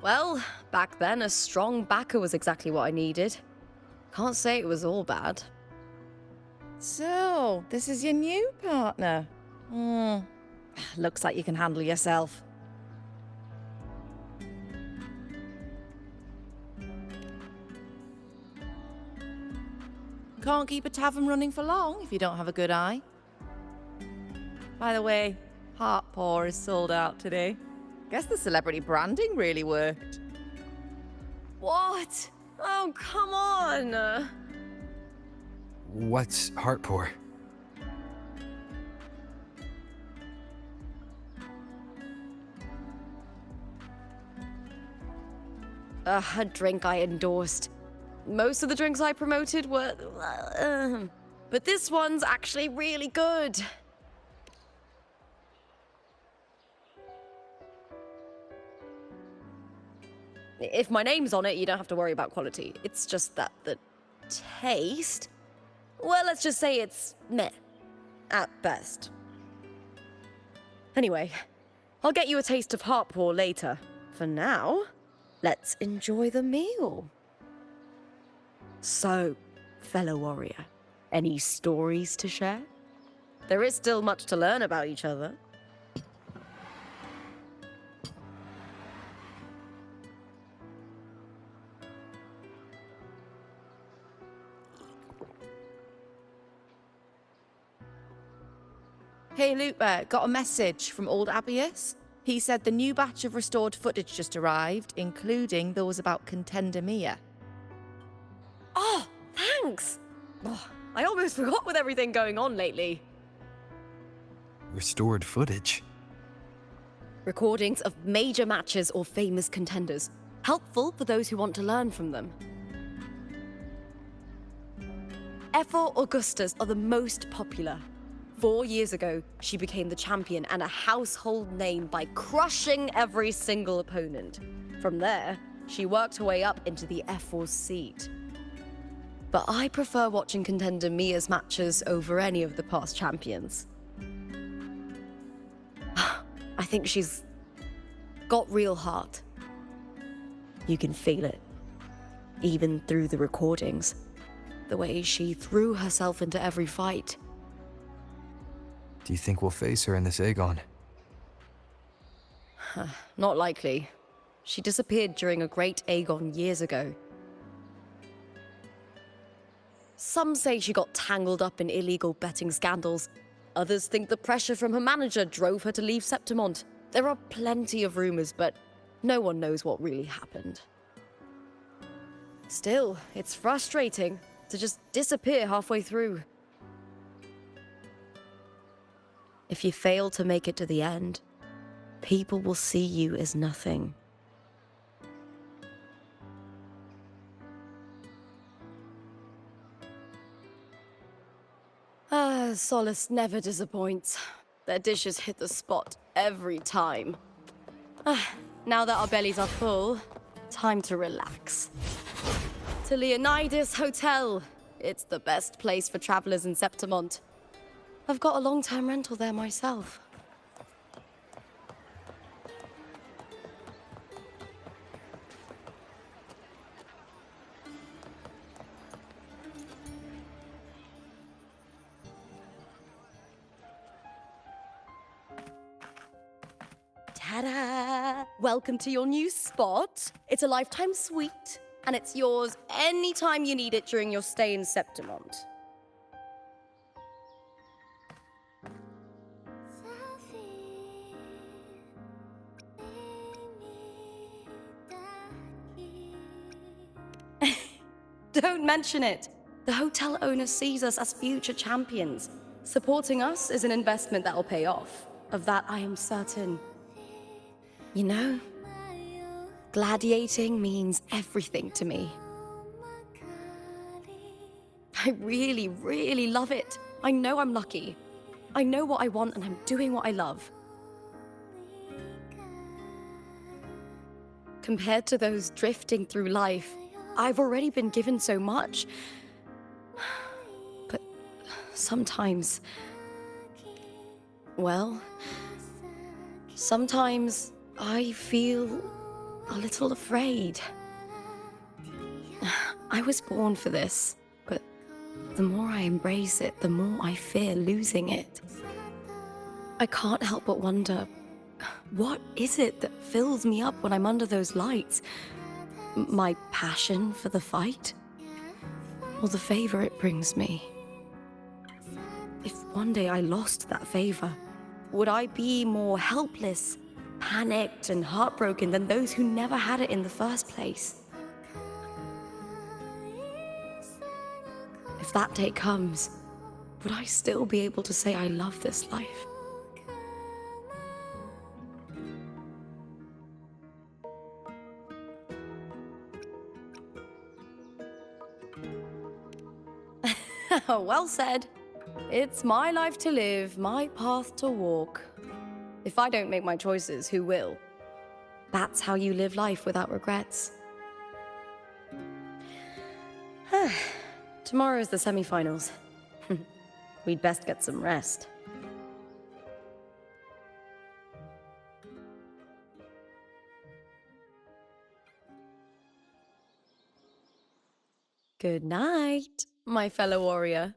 Well, back then, a strong backer was exactly what I needed. Can't say it was all bad. So, this is your new partner. Looks like you can handle yourself. Can't keep a tavern running for long if you don't have a good eye. By the way, Heartpour is sold out today. Guess the celebrity branding really worked. What? Oh, come on! What's Heartpour? A drink I endorsed. Most of the drinks I promoted were... but this one's actually really good. If my name's on it, you don't have to worry about quality. It's just that the taste... Well, let's just say it's meh, at best. Anyway, I'll get you a taste of Heartpour later. For now, let's enjoy the meal. So, fellow warrior, any stories to share? There is still much to learn about each other. Hey Lupa, got a message from old Abius. He said the new batch of restored footage just arrived, including those about Cantarella. Oh, thanks! Oh, I almost forgot with everything going on lately. Restored footage. Recordings of major matches or famous contenders. Helpful for those who want to learn from them. Ephor Augustas are the most popular. 4 years ago, she became the champion and a household name by crushing every single opponent. From there, she worked her way up into the Ephor's seat. But I prefer watching contender Mia's matches over any of the past champions. I think she's got real heart. You can feel it, even through the recordings. The way she threw herself into every fight. Do you think we'll face her in this Aegon? Not likely. She disappeared during a great Aegon years ago. Some say she got tangled up in illegal betting scandals. Others think the pressure from her manager drove her to leave Septimont. There are plenty of rumors, but no one knows what really happened. Still, it's frustrating to just disappear halfway through. If you fail to make it to the end, people will see you as nothing. Solace never disappoints. Their dishes hit the spot every time. Now that our bellies are full, time to relax. To Leonidas Hotel. It's the best place for travelers in Septimont. I've got a long-term rental there myself. Ta-da! Welcome to your new spot. It's a lifetime suite, and it's yours anytime you need it during your stay in Septimont. Don't mention it. The hotel owner sees us as future champions. Supporting us is an investment that'll pay off. Of that, I am certain. You know, gladiating means everything to me. I really, really love it. I know I'm lucky. I know what I want and I'm doing what I love. Compared to those drifting through life, I've already been given so much. But sometimes... well, sometimes I feel a little afraid. I was born for this, but the more I embrace it, the more I fear losing it. I can't help but wonder, what is it that fills me up when I'm under those lights? My passion for the fight? Or the favor it brings me? If one day I lost that favor, would I be more helpless, panicked, and heartbroken than those who never had it in the first place? If that day comes, would I still be able to say I love this life? Well said. It's my life to live, my path to walk. If I don't make my choices, who will? That's how you live life without regrets. Tomorrow's the semi-finals. We'd best get some rest. Good night, my fellow warrior.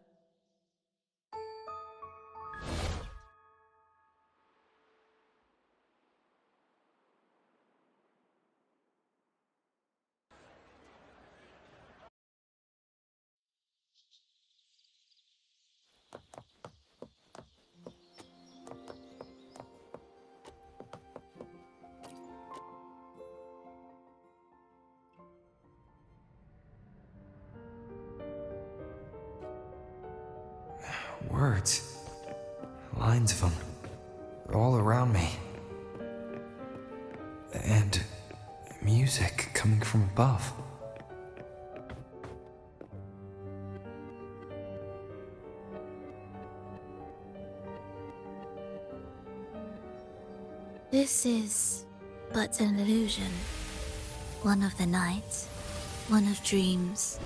guards. Lines of them. All around me. And music coming from above. This is but an illusion. One of the night, one of dreams.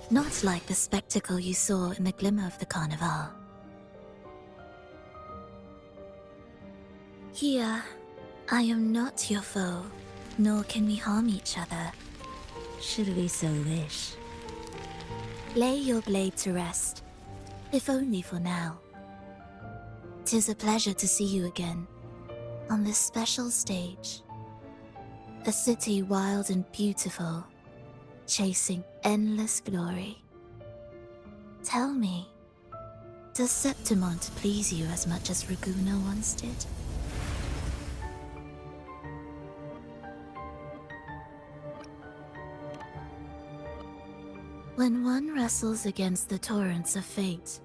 Not like the spectacle you saw in the glimmer of the Carnival. Here, I am not your foe, nor can we harm each other, should we so wish. Lay your blade to rest, if only for now. 'Tis a pleasure to see you again, on this special stage. A city wild and beautiful, chasing endless glory. Tell me, does Septimont please you as much as Ragusa once did? When one wrestles against the torrents of fate,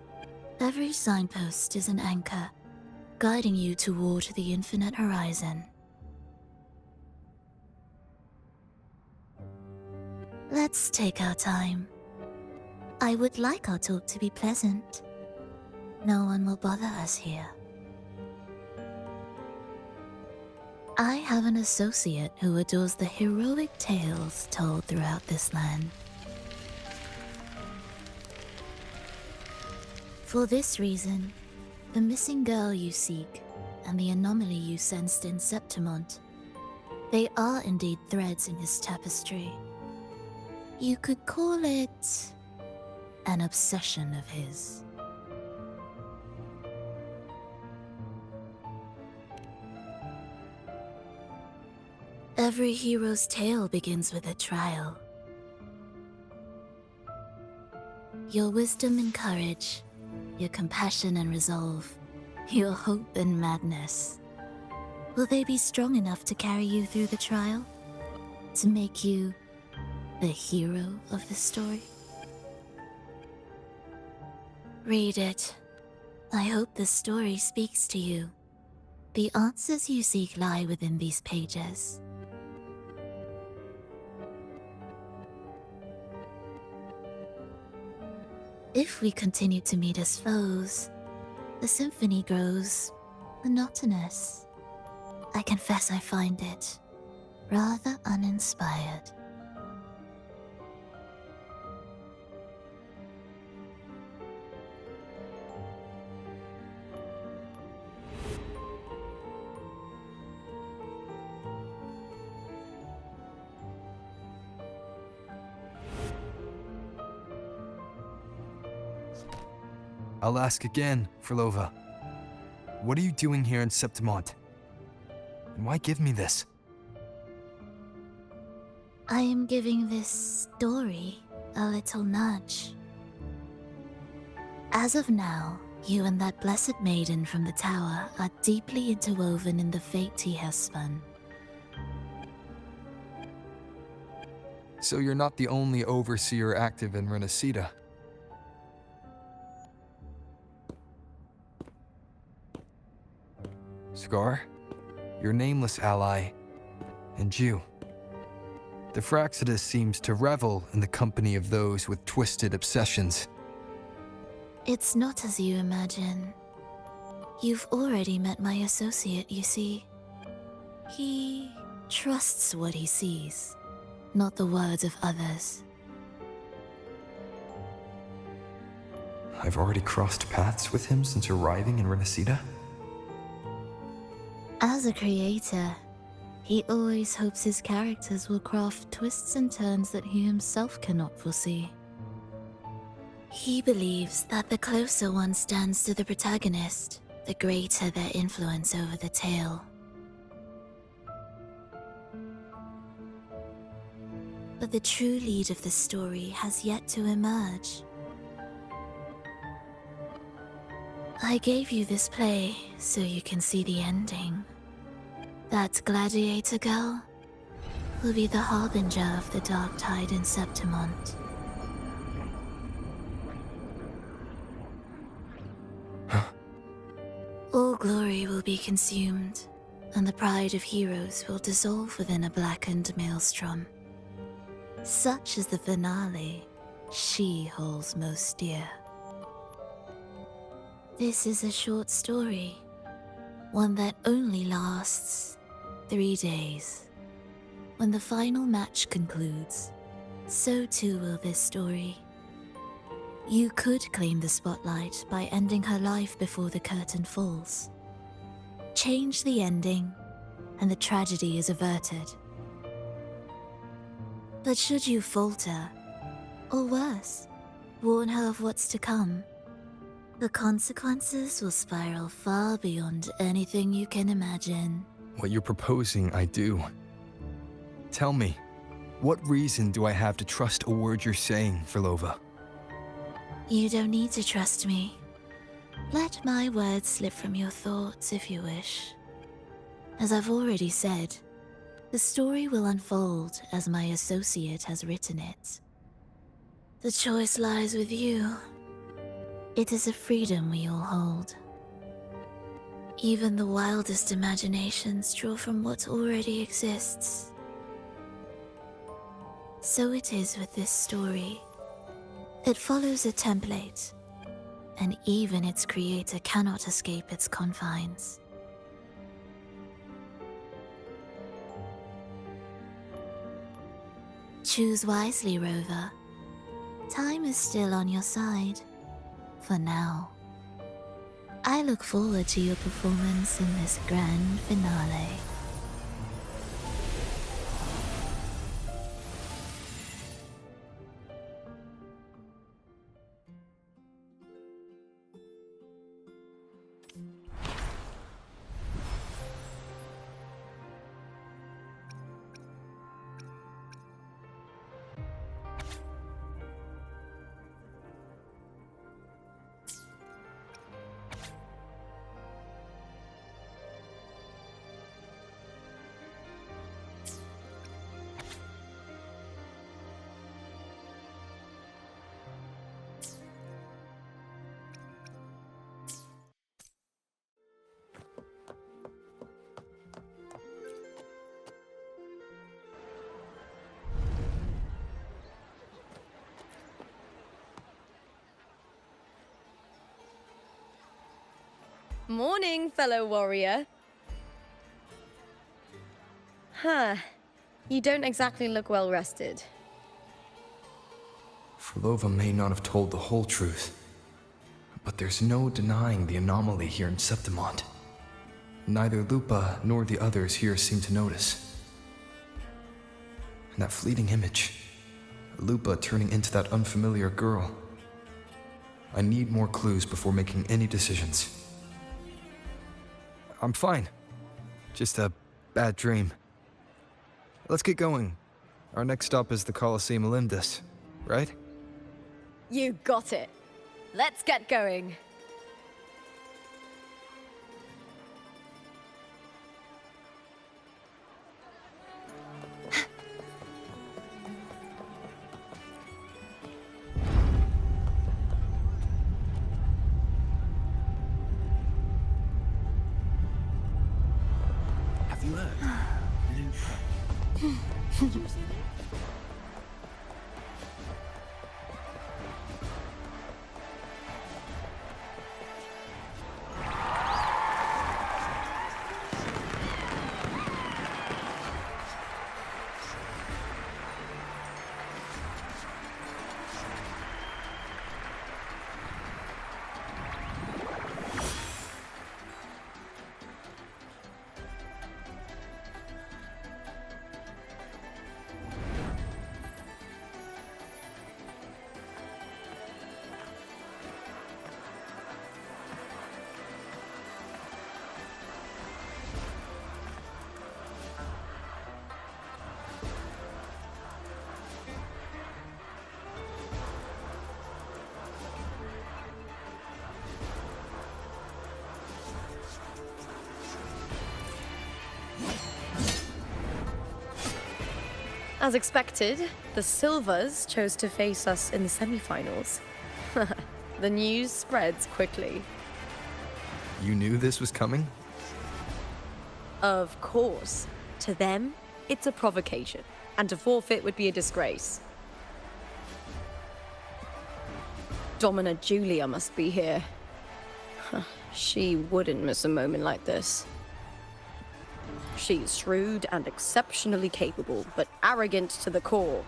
every signpost is an anchor, guiding you toward the infinite horizon. Let's take our time. I would like our talk to be pleasant. No one will bother us here. I have an associate who adores the heroic tales told throughout this land. For this reason, the missing girl you seek and the anomaly you sensed in Septimont, they are indeed threads in his tapestry. You could call it an obsession of his. Every hero's tale begins with a trial. Your wisdom and courage, your compassion and resolve, your hope and madness. Will they be strong enough to carry you through the trial? To make you the hero of the story? Read it. I hope the story speaks to you. The answers you seek lie within these pages. If we continue to meet as foes, the symphony grows monotonous. I confess I find it rather uninspired. I'll ask again, Frolova. What are you doing here in Septimont? And why give me this? I am giving this story a little nudge. As of now, you and that blessed maiden from the tower are deeply interwoven in the fate he has spun. So you're not the only overseer active in Renacita. Scar, your nameless ally, and you. The Fraxidus seems to revel in the company of those with twisted obsessions. It's not as you imagine. You've already met my associate, you see. He trusts what he sees, not the words of others. I've already crossed paths with him since arriving in Renacita. As a creator, he always hopes his characters will craft twists and turns that he himself cannot foresee. He believes that the closer one stands to the protagonist, the greater their influence over the tale. But the true lead of the story has yet to emerge. I gave you this play so you can see the ending. That gladiator girl will be the harbinger of the dark tide in Septimont. glory will be consumed, and the pride of heroes will dissolve within a blackened maelstrom. Such is the finale she holds most dear. This is a short story, one that only lasts 3 days. When the final match concludes, so too will this story. You could claim the spotlight by ending her life before the curtain falls. Change the ending, and the tragedy is averted. But should you falter, or worse, warn her of what's to come, the consequences will spiral far beyond anything you can imagine. What you're proposing, I do. Tell me, what reason do I have to trust a word you're saying, Firlova? You don't need to trust me. Let my words slip from your thoughts if you wish. As I've already said, the story will unfold as my associate has written it. The choice lies with you. It is a freedom we all hold. Even the wildest imaginations draw from what already exists. So it is with this story. It follows a template, and even its creator cannot escape its confines. Choose wisely, Rover. Time is still on your side. For now. I look forward to your performance in this grand finale. Morning, fellow warrior. Huh. You don't exactly look well rested. Firlova may not have told the whole truth, but there's no denying the anomaly here in Septimont. Neither Lupa nor the others here seem to notice. And that fleeting image, Lupa turning into that unfamiliar girl. I need more clues before making any decisions. I'm fine. Just a bad dream. Let's get going. Our next stop is the Colosseum Olympus, right? You got it. Let's get going. Have you heard? Lupa. As expected, the Silvers chose to face us in the semifinals. The news spreads quickly. You knew this was coming? Of course. To them, it's a provocation. And to forfeit would be a disgrace. Domina Julia must be here. She wouldn't miss a moment like this. She's shrewd and exceptionally capable, but arrogant to the core.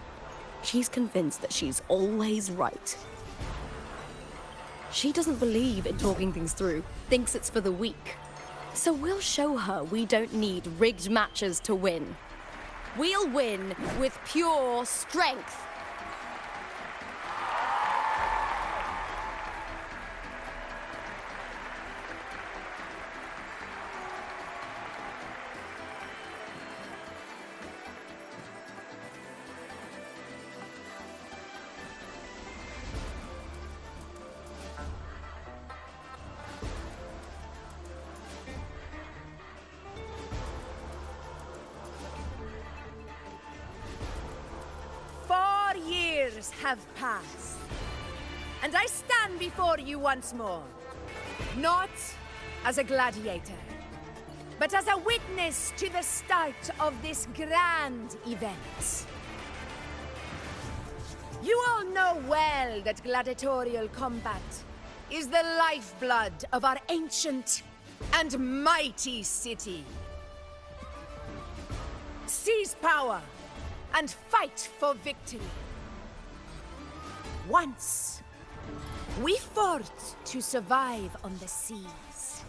She's convinced that she's always right. She doesn't believe in talking things through, thinks it's for the weak. So we'll show her we don't need rigged matches to win. We'll win with pure strength. Have passed, and I stand before you once more, not as a gladiator, but as a witness to the start of this grand event. You all know well that gladiatorial combat is the lifeblood of our ancient and mighty city. Seize power and fight for victory. Once, we fought to survive on the seas.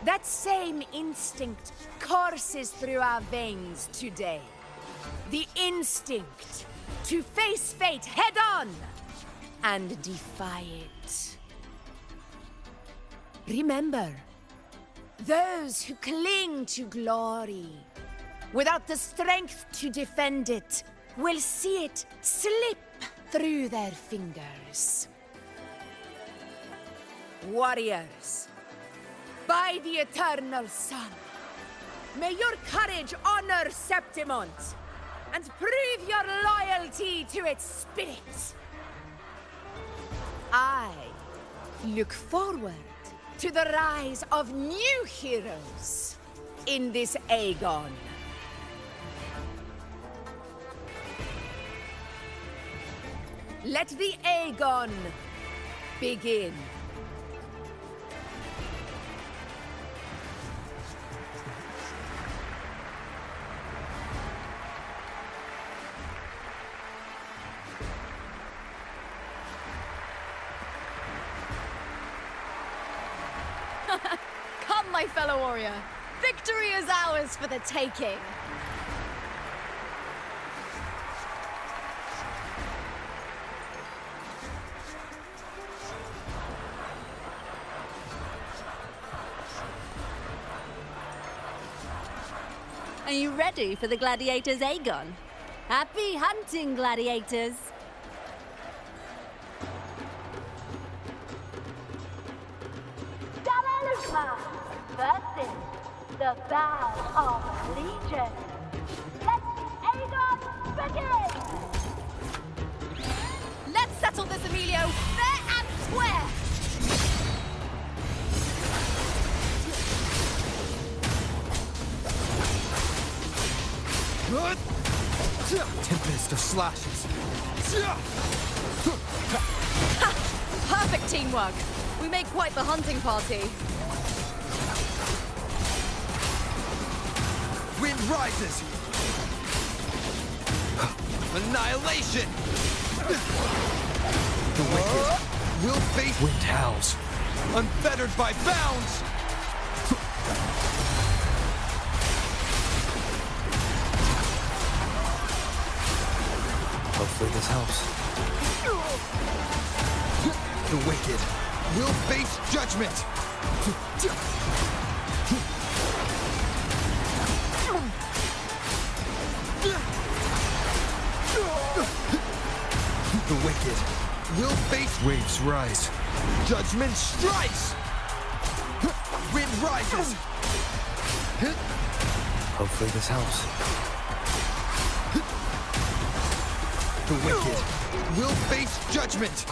That same instinct courses through our veins today. The instinct to face fate head-on and defy it. Remember, those who cling to glory without the strength to defend it will see it slip through their fingers. Warriors, by the eternal sun, may your courage honor Septimont and prove your loyalty to its spirit. I look forward to the rise of new heroes in this Aegon. Let the Aegon begin. Come, my fellow warrior. Victory is ours for the taking. Are you ready for the gladiators, Aegon? Happy hunting, gladiators! Lupa versus the Band of Legion. Let Aegon begin! Let's settle this, Emilio, fair and square! Tempest of slashes. Perfect teamwork. We make quite the hunting party. Wind rises. Annihilation. The wicked will face wind howls, unfettered by bounds. Hopefully this helps. The wicked will face judgment. The wicked will face waves rise. Judgment strikes. Wind rises. Hopefully this helps. The wicked will face judgment.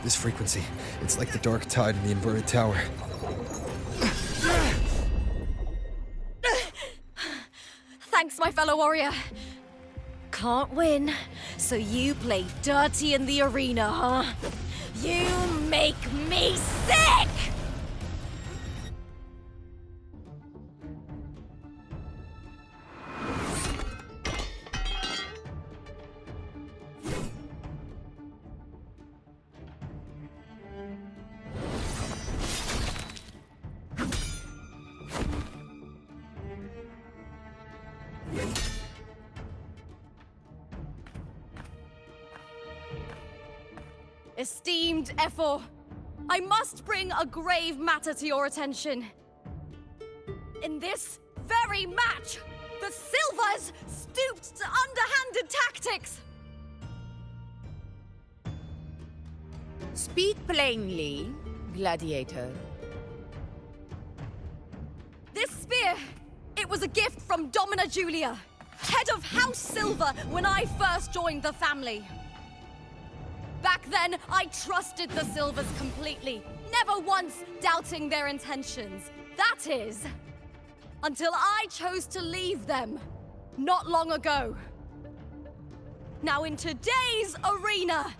This frequency, it's like the dark tide in the inverted tower. Thanks, my fellow warrior. Can't win, so you play dirty in the arena, huh? You make me sick! Esteemed Ephor, I must bring a grave matter to your attention. In this very match, the Silvers stooped to underhanded tactics. Speak plainly, Gladiator. This spear, it was a gift from Domina Julia, head of House Silver when I first joined the family. Back then, I trusted the Silvers completely, never once doubting their intentions. That is, until I chose to leave them, not long ago. Now in today's arena,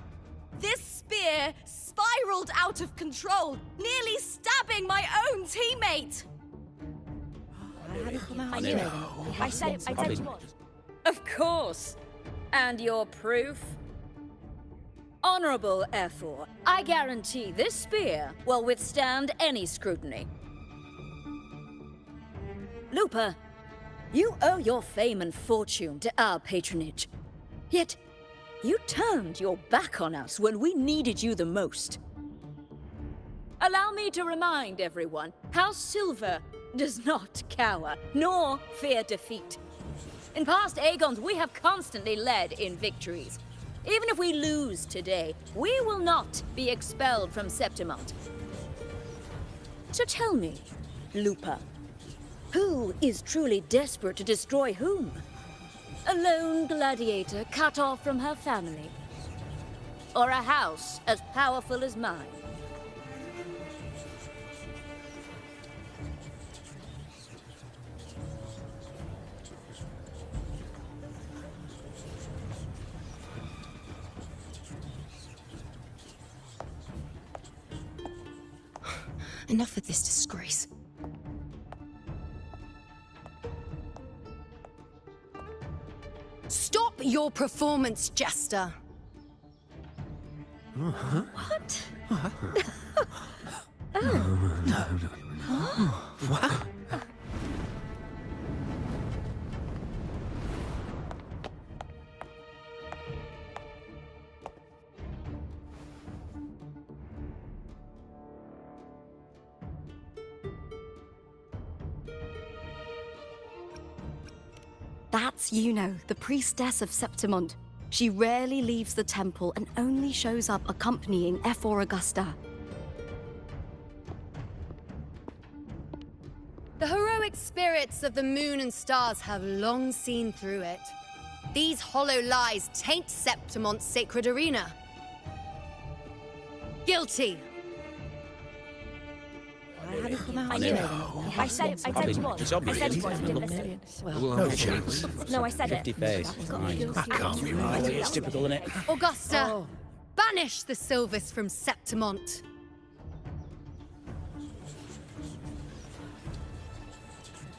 this spear spiraled out of control, nearly stabbing my own teammate. I said you would. Of course. And your proof? Honorable Ephor, I guarantee this spear will withstand any scrutiny. Lupa, you owe your fame and fortune to our patronage. Yet, you turned your back on us when we needed you the most. Allow me to remind everyone, House Silver does not cower, nor fear defeat. In past Aegons, we have constantly led in victories. Even if we lose today, we will not be expelled from Septimont. So tell me, Lupa, who is truly desperate to destroy whom? A lone gladiator cut off from her family? Or a house as powerful as mine? Enough of this disgrace. Stop your performance, Jester. What? What? That's Yuno, the priestess of Septimont. She rarely leaves the temple and only shows up accompanying Ephor Augusta. The heroic spirits of the moon and stars have long seen through it. These hollow lies taint Septimont's sacred arena. Guilty. I said you would. It's obvious. I said you would. Didn't listen. No chance. No, I said it. 50 face. That can't be right. It's typical, isn't it? Augusta, banish the Silvers from Septimont.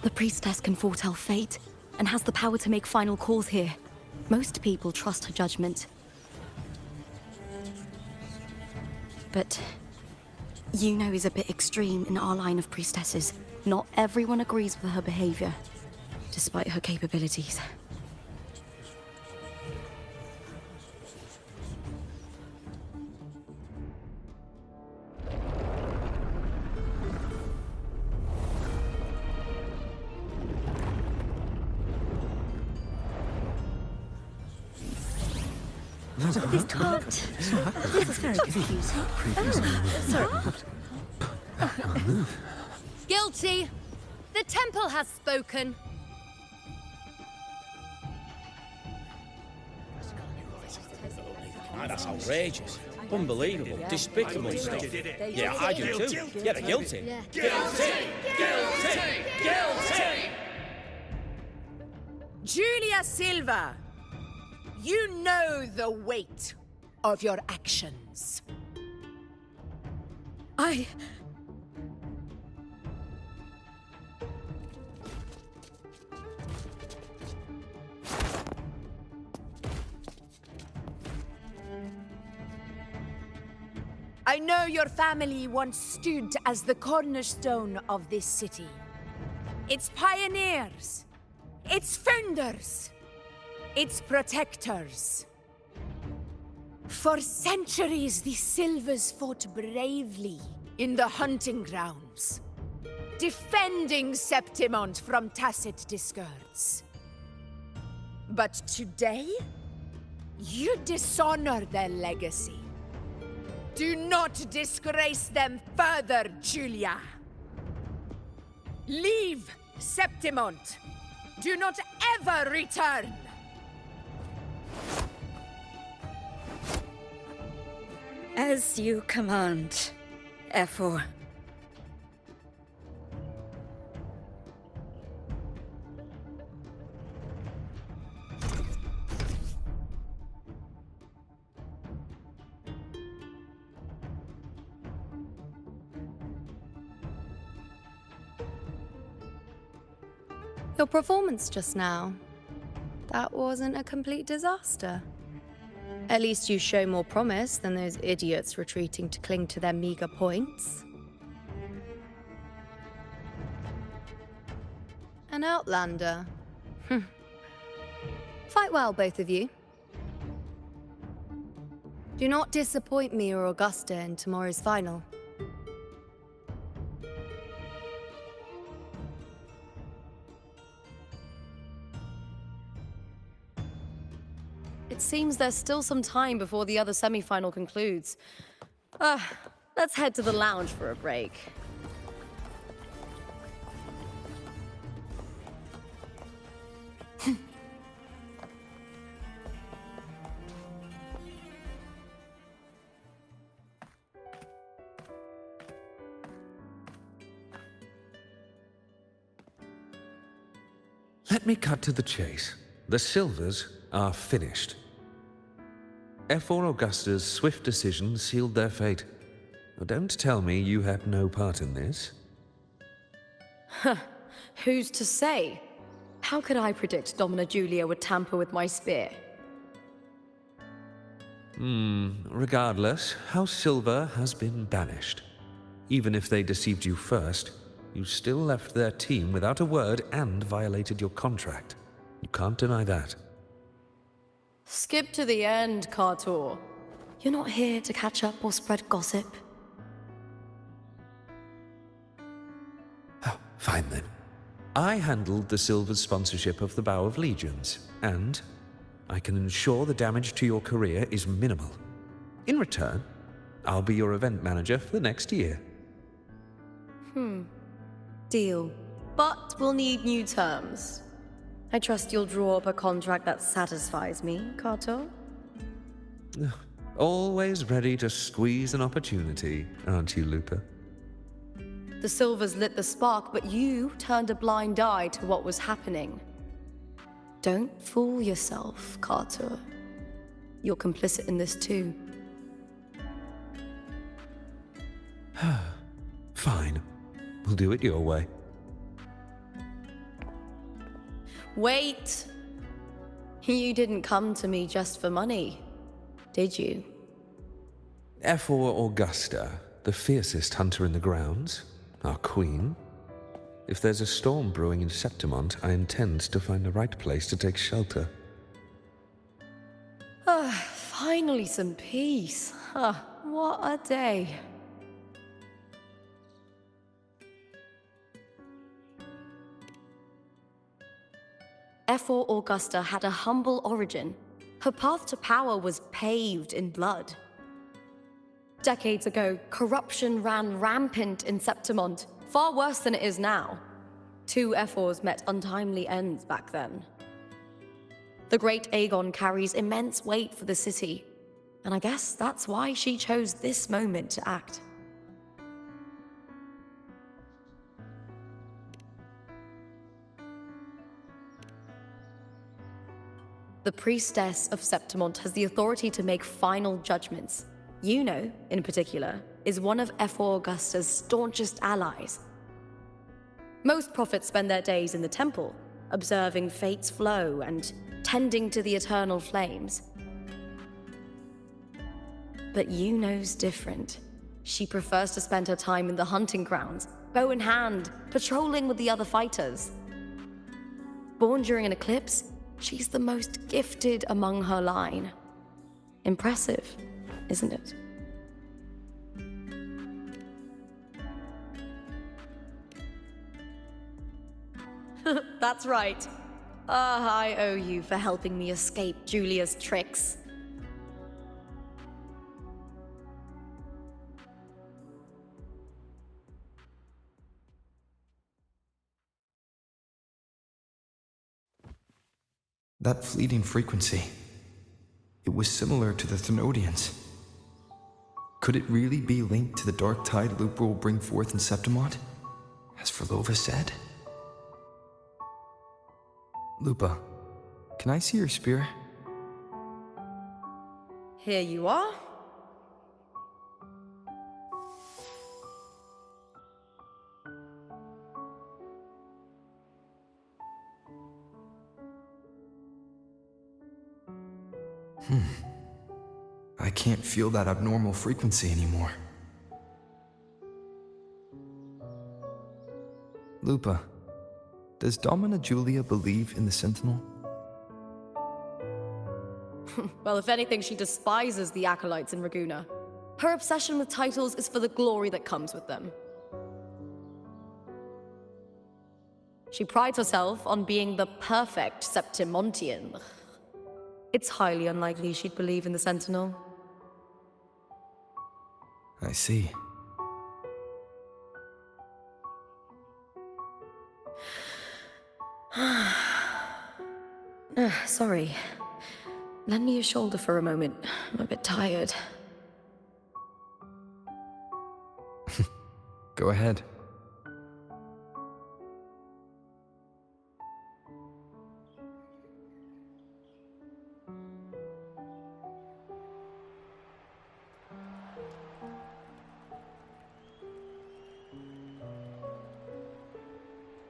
The priestess can foretell fate and has the power to make final calls here. Most people trust her judgment. But Yuno is a bit extreme in our line of priestesses. Not everyone agrees with her behavior, despite her capabilities. This can't. This is very confusing. Sorry. Guilty. The temple has spoken. That's outrageous. Unbelievable, despicable stuff. Yeah, I do too. Yeah, they're guilty. Guilty! Julia Silva, you know the weight of your actions. I know your family once stood as the cornerstone of this city. Its pioneers, its founders, its protectors. For centuries, the Silvers fought bravely in the hunting grounds, defending Septimont from tacit discords. But today, you dishonor their legacy. Do not disgrace them further, Julia. Leave Septimont. Do not ever return. As you command, Efor. Your performance just now. That wasn't a complete disaster. At least you show more promise than those idiots retreating to cling to their meager points. An outlander. Fight well, both of you. Do not disappoint me or Augusta in tomorrow's final. It seems there's still some time before the other semi-final concludes. Let's head to the lounge for a break. Let me cut to the chase. The Silvers are finished. Efor Augusta's swift decision sealed their fate. Don't tell me you had no part in this. Who's to say? How could I predict Domina Julia would tamper with my spear? Regardless, House Silver has been banished. Even if they deceived you first, you still left their team without a word and violated your contract. You can't deny that. Skip to the end, Cartor. You're not here to catch up or spread gossip. Oh, fine then. I handled the Silver's sponsorship of the Bow of Legions, and I can ensure the damage to your career is minimal. In return, I'll be your event manager for the next year. Deal. But we'll need new terms. I trust you'll draw up a contract that satisfies me, Cartor? Always ready to squeeze an opportunity, aren't you, Lupa? The Silvers lit the spark, but you turned a blind eye to what was happening. Don't fool yourself, Cartor. You're complicit in this too. Fine. We'll do it your way. Wait! You didn't come to me just for money, did you? Efor Augusta, the fiercest hunter in the grounds, our queen. If there's a storm brewing in Septimont, I intend to find the right place to take shelter. Finally some peace. What a day. Efor Augusta had a humble origin. Her path to power was paved in blood. Decades ago, corruption ran rampant in Septimont, far worse than it is now. Two Efors met untimely ends back then. The great Aegon carries immense weight for the city. And I guess that's why she chose this moment to act. The priestess of Septimont has the authority to make final judgments. Juno, in particular, is one of Ephor Augusta's staunchest allies. Most prophets spend their days in the temple, observing fate's flow and tending to the eternal flames. But Juno's different. She prefers to spend her time in the hunting grounds, bow in hand, patrolling with the other fighters. Born during an eclipse, she's the most gifted among her line. Impressive, isn't it? That's right. I owe you for helping me escape Julia's tricks. That fleeting frequency, it was similar to the Thenodians. Could it really be linked to the dark tide Lupa will bring forth in Septimont, as Verlova said? Lupa, can I see your spear? Here you are. I can't feel that abnormal frequency anymore. Lupa, does Domina Julia believe in the Sentinel? Well, if anything, she despises the acolytes in Ragusa. Her obsession with titles is for the glory that comes with them. She prides herself on being the perfect Septimontian. It's highly unlikely she'd believe in the Sentinel. I see. Sorry. Lend me your shoulder for a moment. I'm a bit tired. Go ahead.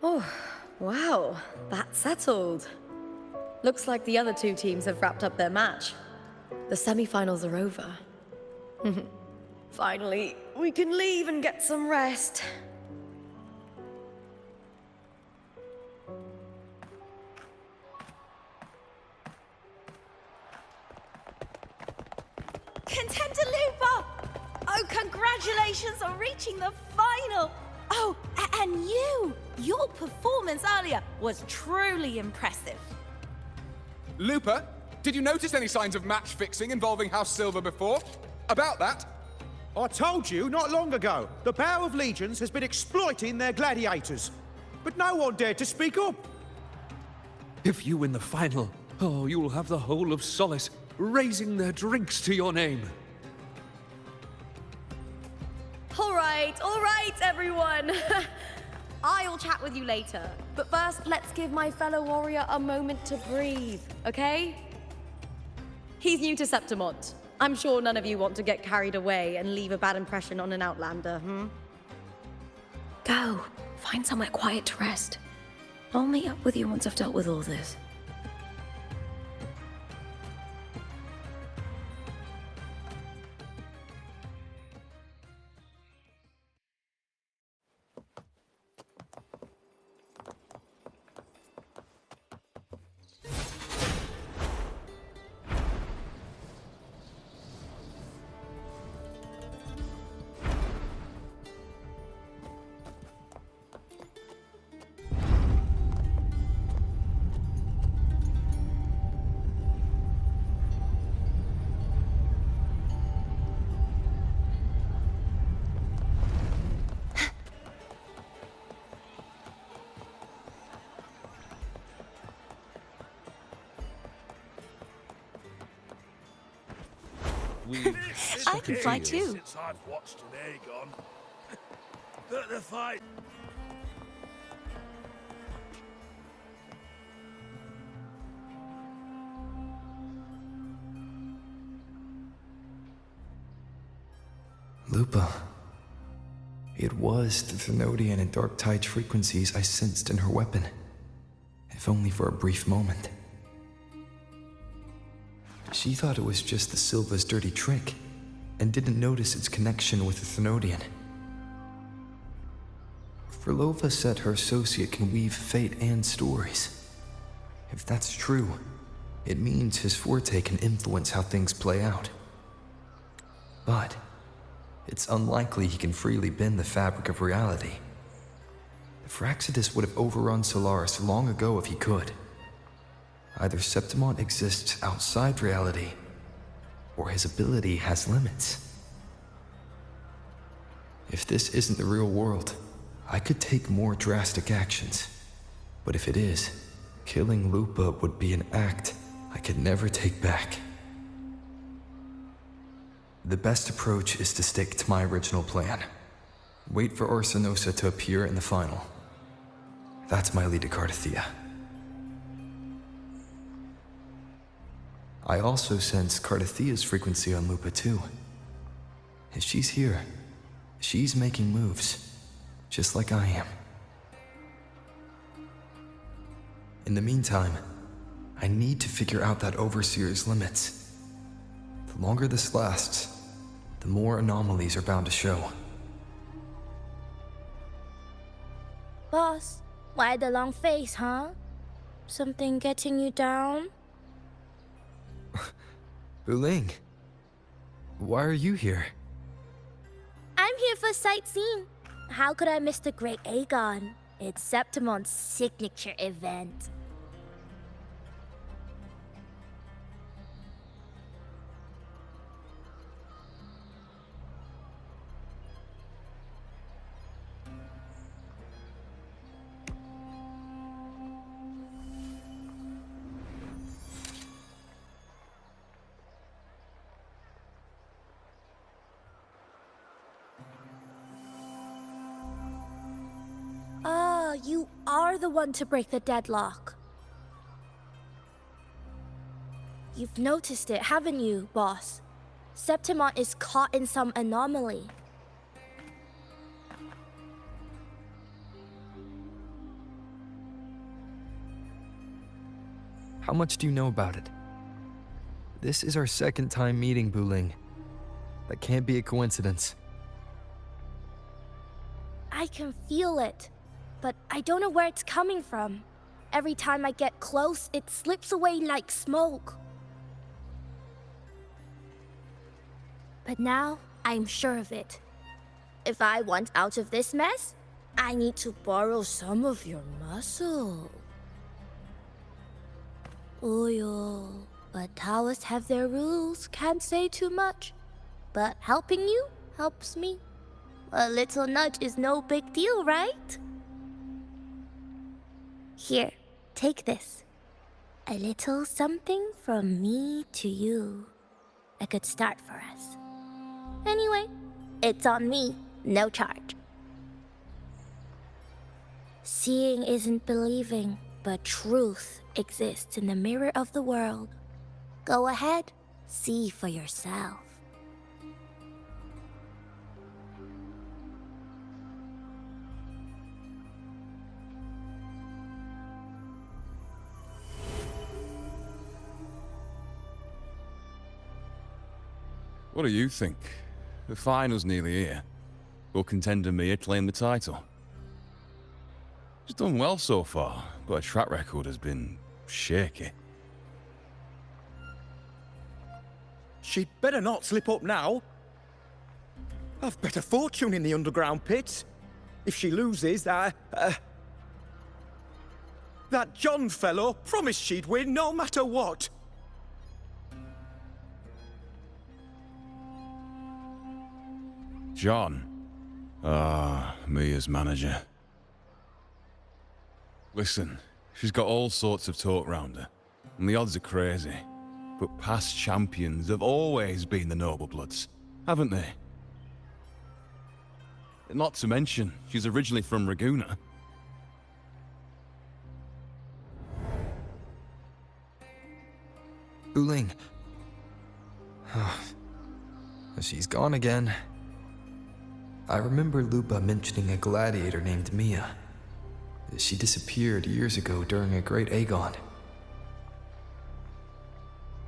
Oh, wow. That's settled. Looks like the other two teams have wrapped up their match. The semi-finals are over. Finally, we can leave and get some rest. Contender Lupa! Oh, congratulations on reaching the final! Oh, and your performance earlier was truly impressive. Lupa, did you notice any signs of match fixing involving House Silver before? About that? I told you not long ago, the Bow of Legions has been exploiting their gladiators. But no one dared to speak up. If you win the final, oh, you'll have the whole of Solace raising their drinks to your name. All right, everyone. I'll chat with you later. But first, let's give my fellow warrior a moment to breathe, okay? He's new to Septimont. I'm sure none of you want to get carried away and leave a bad impression on an outlander, Go. Find somewhere quiet to rest. I'll meet up with you once I've dealt with all this. I can fly too. Since I've watched an Aegon. The fight. Lupa. It was the Thenodian and Dark Tide frequencies I sensed in her weapon, if only for a brief moment. She thought it was just the Silva's dirty trick, and didn't notice its connection with the Thenodian. Frolova said her associate can weave fate and stories. If that's true, it means his forte can influence how things play out. But it's unlikely he can freely bend the fabric of reality. The Fraxidus would have overrun Solaris long ago if he could. Either Septimont exists outside reality, or his ability has limits. If this isn't the real world, I could take more drastic actions. But if it is, killing Lupa would be an act I could never take back. The best approach is to stick to my original plan. Wait for Arsinosa to appear in the final. That's my lead to Cartethyia. I also sense Cartethia's frequency on Lupa too. If she's here, she's making moves, just like I am. In the meantime, I need to figure out that Overseer's limits. The longer this lasts, the more anomalies are bound to show. Boss, why the long face, huh? Something getting you down? Wuthering, why are you here? I'm here for sightseeing. How could I miss the Great Aegon? It's Septimont's signature event. You are the one to break the deadlock. You've noticed it, haven't you, boss? Septimont is caught in some anomaly. How much do you know about it? This is our second time meeting, Wuthering. That can't be a coincidence. I can feel it, but I don't know where it's coming from. Every time I get close, it slips away like smoke. But now, I'm sure of it. If I want out of this mess, I need to borrow some of your muscle. Oyo, but Taoists have their rules, can't say too much. But helping you helps me. A little nudge is no big deal, right? Here, take this. A little something from me to you. A good start for us. Anyway, it's on me, no charge. Seeing isn't believing, but truth exists in the mirror of the world. Go ahead, see for yourself. What do you think? The final's nearly here. Will contender Mia claim the title? She's done well so far, but her track record has been shaky. She'd better not slip up now. I've better fortune in the underground pits. If she loses, that John fellow promised she'd win no matter what. John. Mia's manager. Listen, she's got all sorts of talk round her, and the odds are crazy. But past champions have always been the noble bloods, haven't they? Not to mention, she's originally from Raguna. Uling. She's gone again. I remember Lupa mentioning a gladiator named Mia. She disappeared years ago during a great Aegon.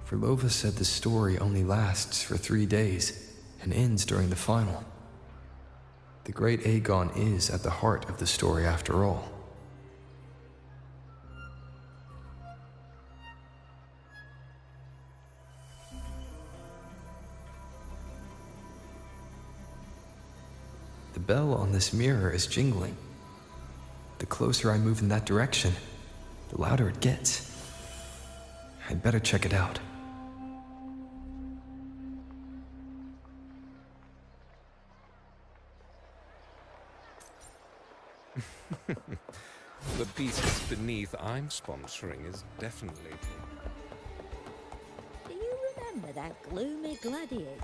Verlova said the story only lasts for 3 days and ends during the final. The great Aegon is at the heart of the story after all. The bell on this mirror is jingling. The closer I move in that direction, the louder it gets. I'd better check it out. The beast beneath I'm sponsoring is definitely... Do you remember that gloomy gladiator?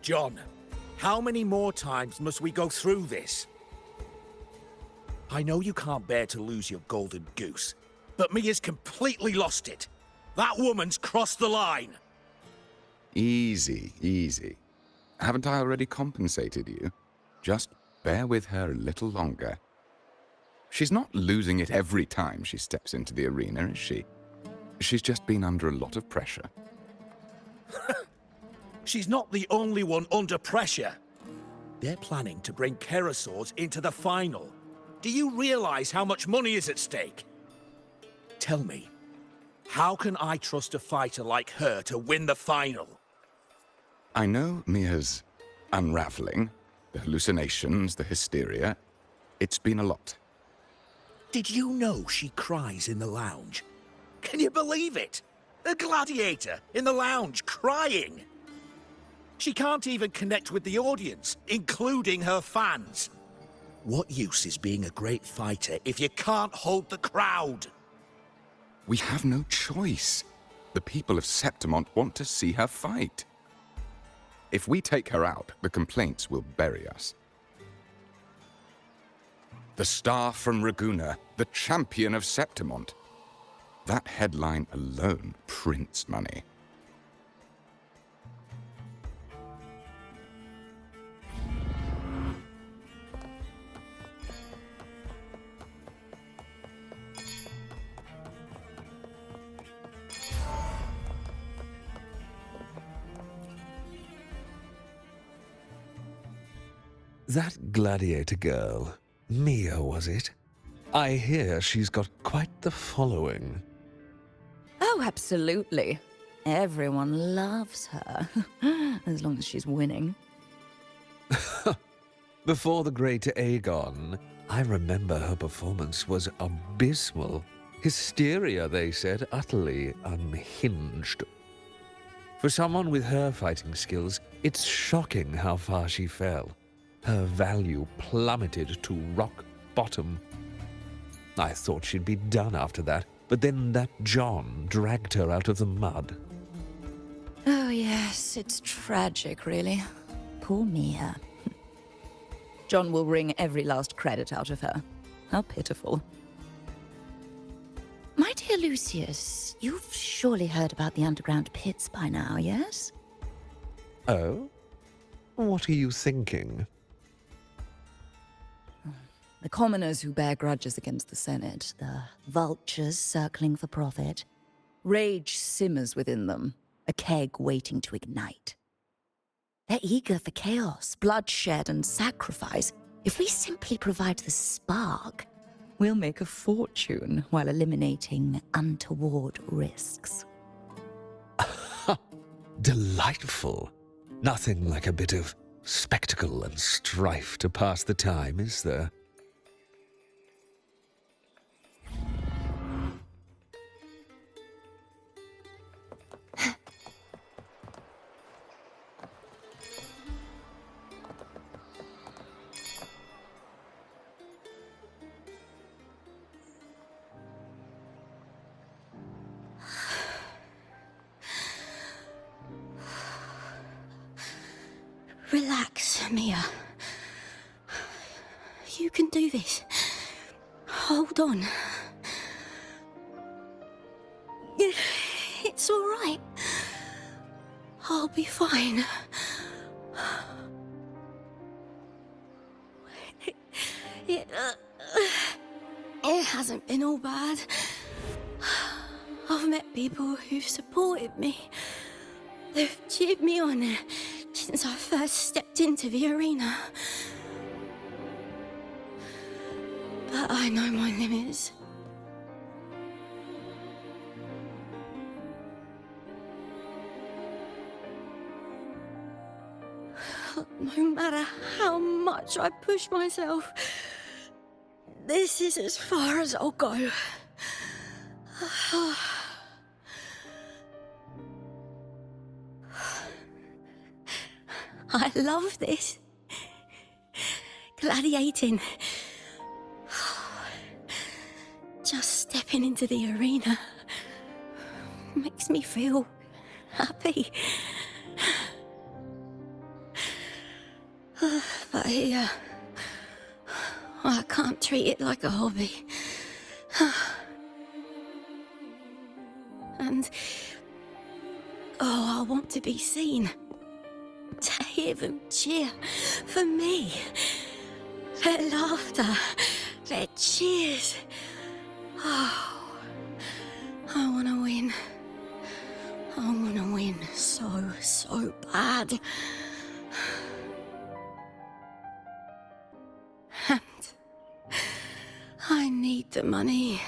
John, how many more times must we go through this? I know you can't bear to lose your golden goose, but Mia's completely lost it. That woman's crossed the line. Easy, easy. Haven't I already compensated you? Just bear with her a little longer. She's not losing it every time she steps into the arena, is she? She's just been under a lot of pressure. She's not the only one under pressure. They're planning to bring Kerasaurs into the final. Do you realize how much money is at stake? Tell me, how can I trust a fighter like her to win the final? I know Mia's unraveling, the hallucinations, the hysteria. It's been a lot. Did you know she cries in the lounge? Can you believe it? A gladiator in the lounge crying. She can't even connect with the audience, including her fans. What use is being a great fighter if you can't hold the crowd? We have no choice. The people of Septimont want to see her fight. If we take her out, the complaints will bury us. The star from Raguna, the champion of Septimont. That headline alone prints money. That gladiator girl, Mia, was it? I hear she's got quite the following. Oh, absolutely. Everyone loves her, as long as she's winning. Before the great Aegon, I remember her performance was abysmal. Hysteria, they said, utterly unhinged. For someone with her fighting skills, it's shocking how far she fell. Her value plummeted to rock bottom. I thought she'd be done after that, but then that John dragged her out of the mud. Oh, yes, it's tragic, really. Poor Mia. John will wring every last credit out of her. How pitiful. My dear Lucius, you've surely heard about the underground pits by now, yes? Oh? What are you thinking? The commoners who bear grudges against the Senate, the vultures circling for profit. Rage simmers within them, a keg waiting to ignite. They're eager for chaos, bloodshed, and sacrifice. If we simply provide the spark, we'll make a fortune while eliminating untoward risks. Delightful. Nothing like a bit of spectacle and strife to pass the time, is there? Relax, Mia. You can do this. Hold on. It's all right. I'll be fine. It hasn't been all bad. I've met people who've supported me. They've cheered me on since I first stepped into the arena. But I know my limits. No matter how much I push myself, this is as far as I'll go. I love this. Gladiating. Just stepping into the arena makes me feel happy. But here, I can't treat it like a hobby. And, I want to be seen. To hear them cheer for me. Their laughter, their cheers. Oh, I want to win. I want to win so bad. And I need the money.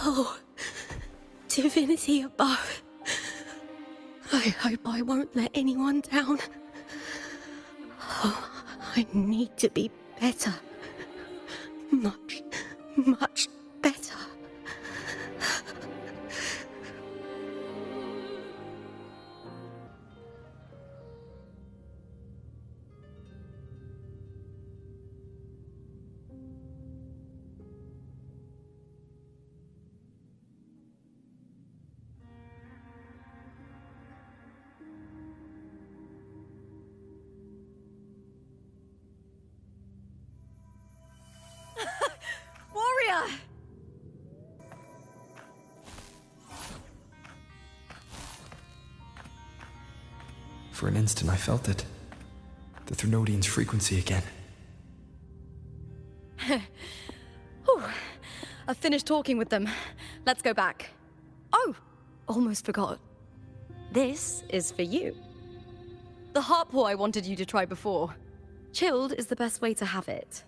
Oh, divinity above. I hope I won't let anyone down. Oh, I need to be better. Much better. Warrior! For an instant, I felt it. The Thrunodian's frequency again. Whew. I've finished talking with them. Let's go back. Oh, almost forgot. This is for you. The heart pour I wanted you to try before. Chilled is the best way to have it.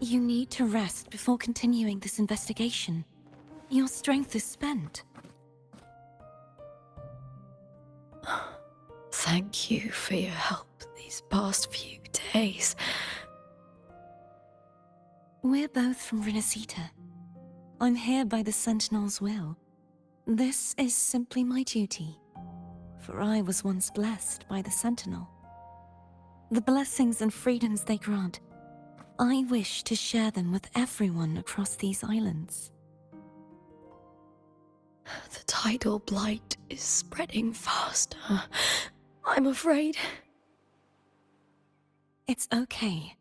You need to rest before continuing this investigation. Your strength is spent. Thank you for your help these past few days. We're both from Renacita. I'm here by the Sentinel's will. This is simply my duty, for I was once blessed by the Sentinel. The blessings and freedoms they grant, I wish to share them with everyone across these islands. The tidal blight is spreading faster. I'm afraid. It's okay.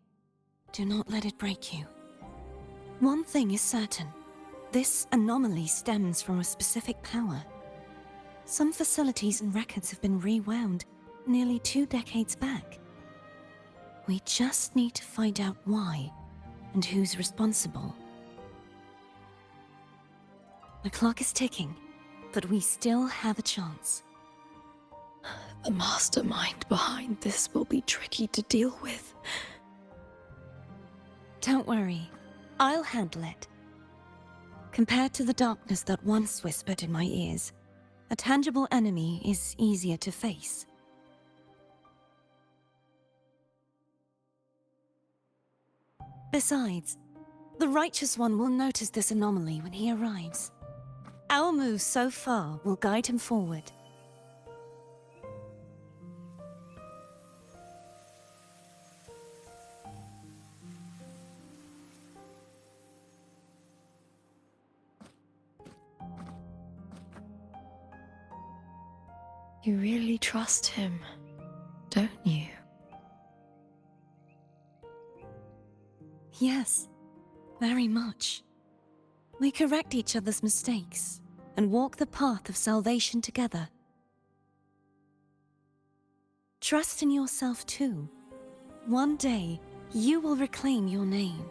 Do not let it break you. One thing is certain. This anomaly stems from a specific power. Some facilities and records have been rewound nearly 2 decades back. We just need to find out why and who's responsible. The clock is ticking, but we still have a chance. The mastermind behind this will be tricky to deal with. Don't worry, I'll handle it. Compared to the darkness that once whispered in my ears, a tangible enemy is easier to face. Besides, the Righteous One will notice this anomaly when he arrives. Our move so far will guide him forward. You really trust him, don't you? Yes, very much. We correct each other's mistakes and walk the path of salvation together. Trust in yourself too. One day, you will reclaim your name.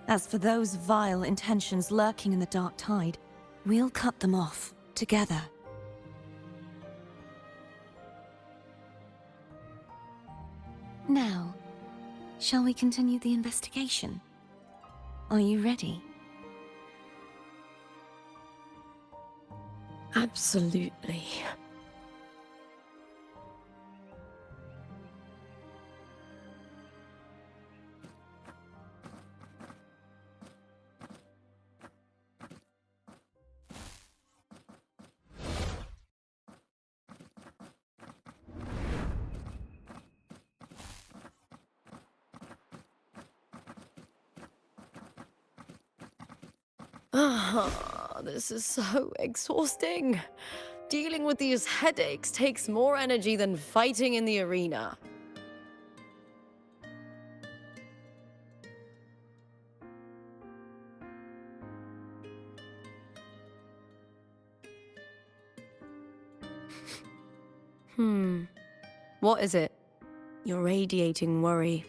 As for those vile intentions lurking in the dark tide, we'll cut them off together. Now, shall we continue the investigation? Are you ready? Absolutely. This is so exhausting. Dealing with these headaches takes more energy than fighting in the arena. What is it? You're radiating worry.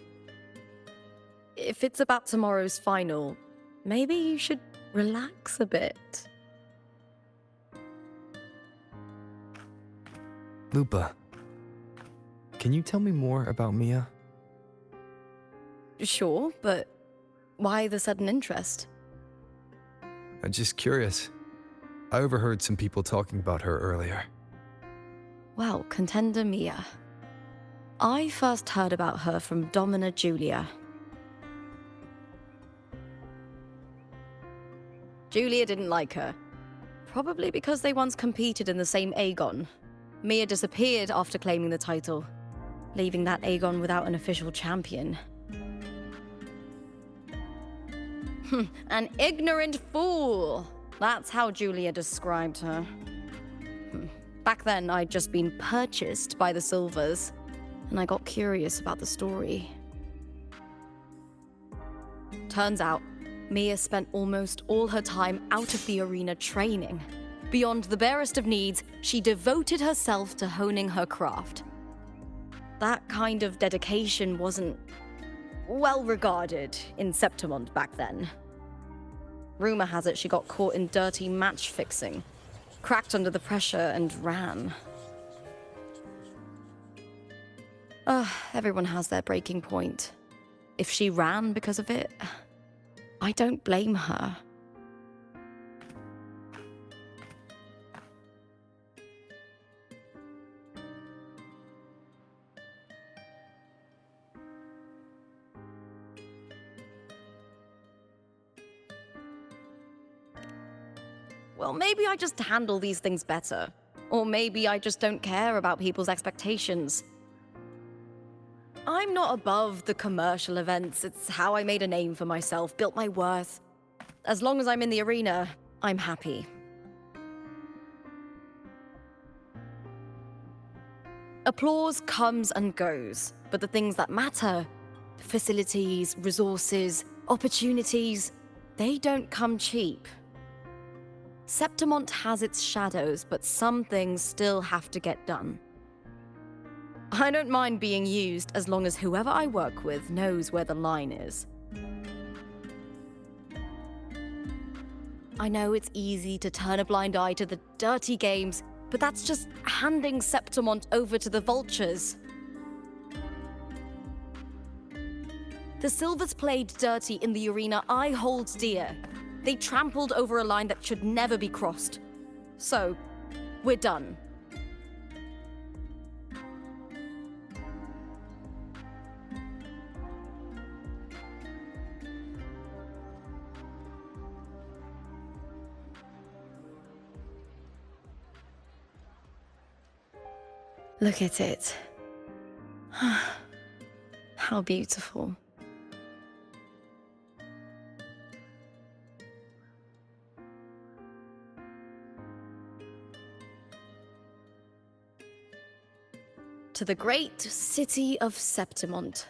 If it's about tomorrow's final, maybe you should relax a bit. Lupa, can you tell me more about Mia? Sure, but why the sudden interest? I'm just curious. I overheard some people talking about her earlier. Well, contender Mia. I first heard about her from Domina Julia. Julia didn't like her. Probably because they once competed in the same Aegon. Mia disappeared after claiming the title, leaving that Aegon without an official champion. An ignorant fool! That's how Julia described her. Back then, I'd just been purchased by the Silvers, and I got curious about the story. Turns out, Mia spent almost all her time out of the arena training. Beyond the barest of needs, she devoted herself to honing her craft. That kind of dedication wasn't well regarded in Septimont back then. Rumor has it she got caught in dirty match fixing, cracked under the pressure and ran. Everyone has their breaking point. If she ran because of it, I don't blame her. Well, maybe I just handle these things better. Or maybe I just don't care about people's expectations. I'm not above the commercial events. It's how I made a name for myself, built my worth. As long as I'm in the arena, I'm happy. Applause comes and goes, but the things that matter, the facilities, resources, opportunities, they don't come cheap. Septimont has its shadows, but some things still have to get done. I don't mind being used as long as whoever I work with knows where the line is. I know it's easy to turn a blind eye to the dirty games, but that's just handing Septimont over to the vultures. The Silvers played dirty in the arena I hold dear. They trampled over a line that should never be crossed. So, we're done. Look at it. How beautiful. To the great city of Septimont.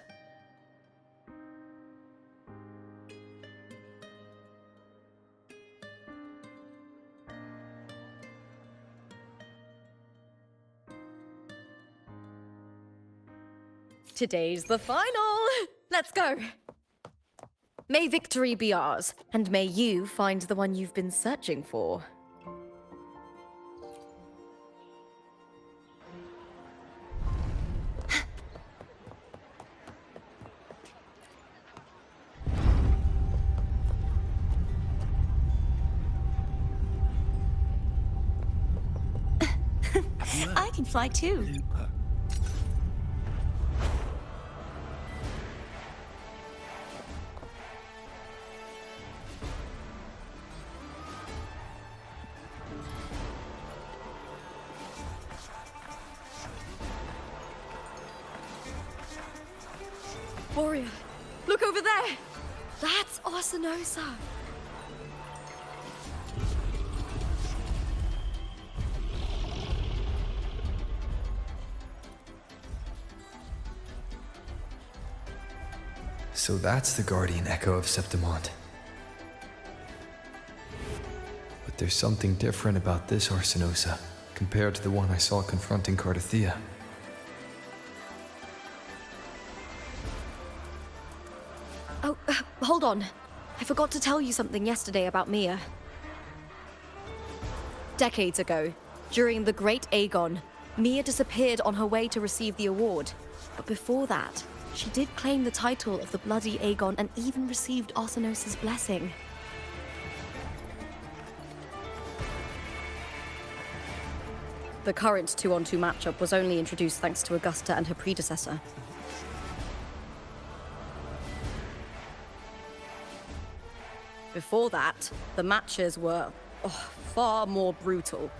Today's the final! Let's go! May victory be ours, and may you find the one you've been searching for. I can fly too. Warrior, look over there! That's Arsinosa! So that's the guardian echo of Septimont. But there's something different about this Arsinosa compared to the one I saw confronting Cartethyia. Oh, hold on. I forgot to tell you something yesterday about Mia. Decades ago, during the Great Aegon, Mia disappeared on her way to receive the award. But before that, she did claim the title of the Bloody Aegon and even received Arsinosa's blessing. The current 2-on-2 matchup was only introduced thanks to Augusta and her predecessor. Before that, the matches were far more brutal.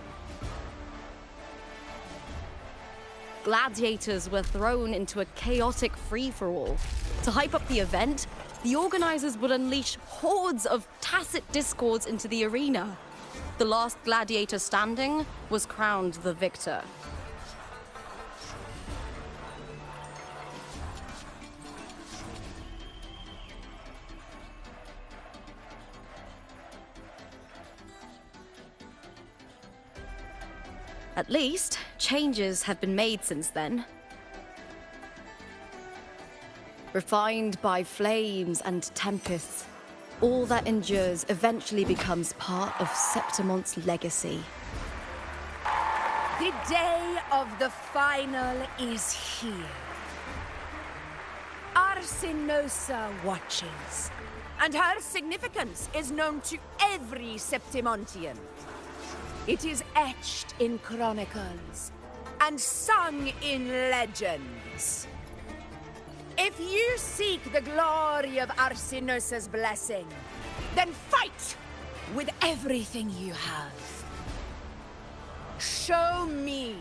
Gladiators were thrown into a chaotic free-for-all. To hype up the event, the organizers would unleash hordes of tacit discords into the arena. The last gladiator standing was crowned the victor. At least, changes have been made since then. Refined by flames and tempests, all that endures eventually becomes part of Septimont's legacy. The day of the final is here. Arsinosa watches, and her significance is known to every Septimontian. It is etched in chronicles and sung in legends. If you seek the glory of Arsinosa's blessing, then fight with everything you have. Show me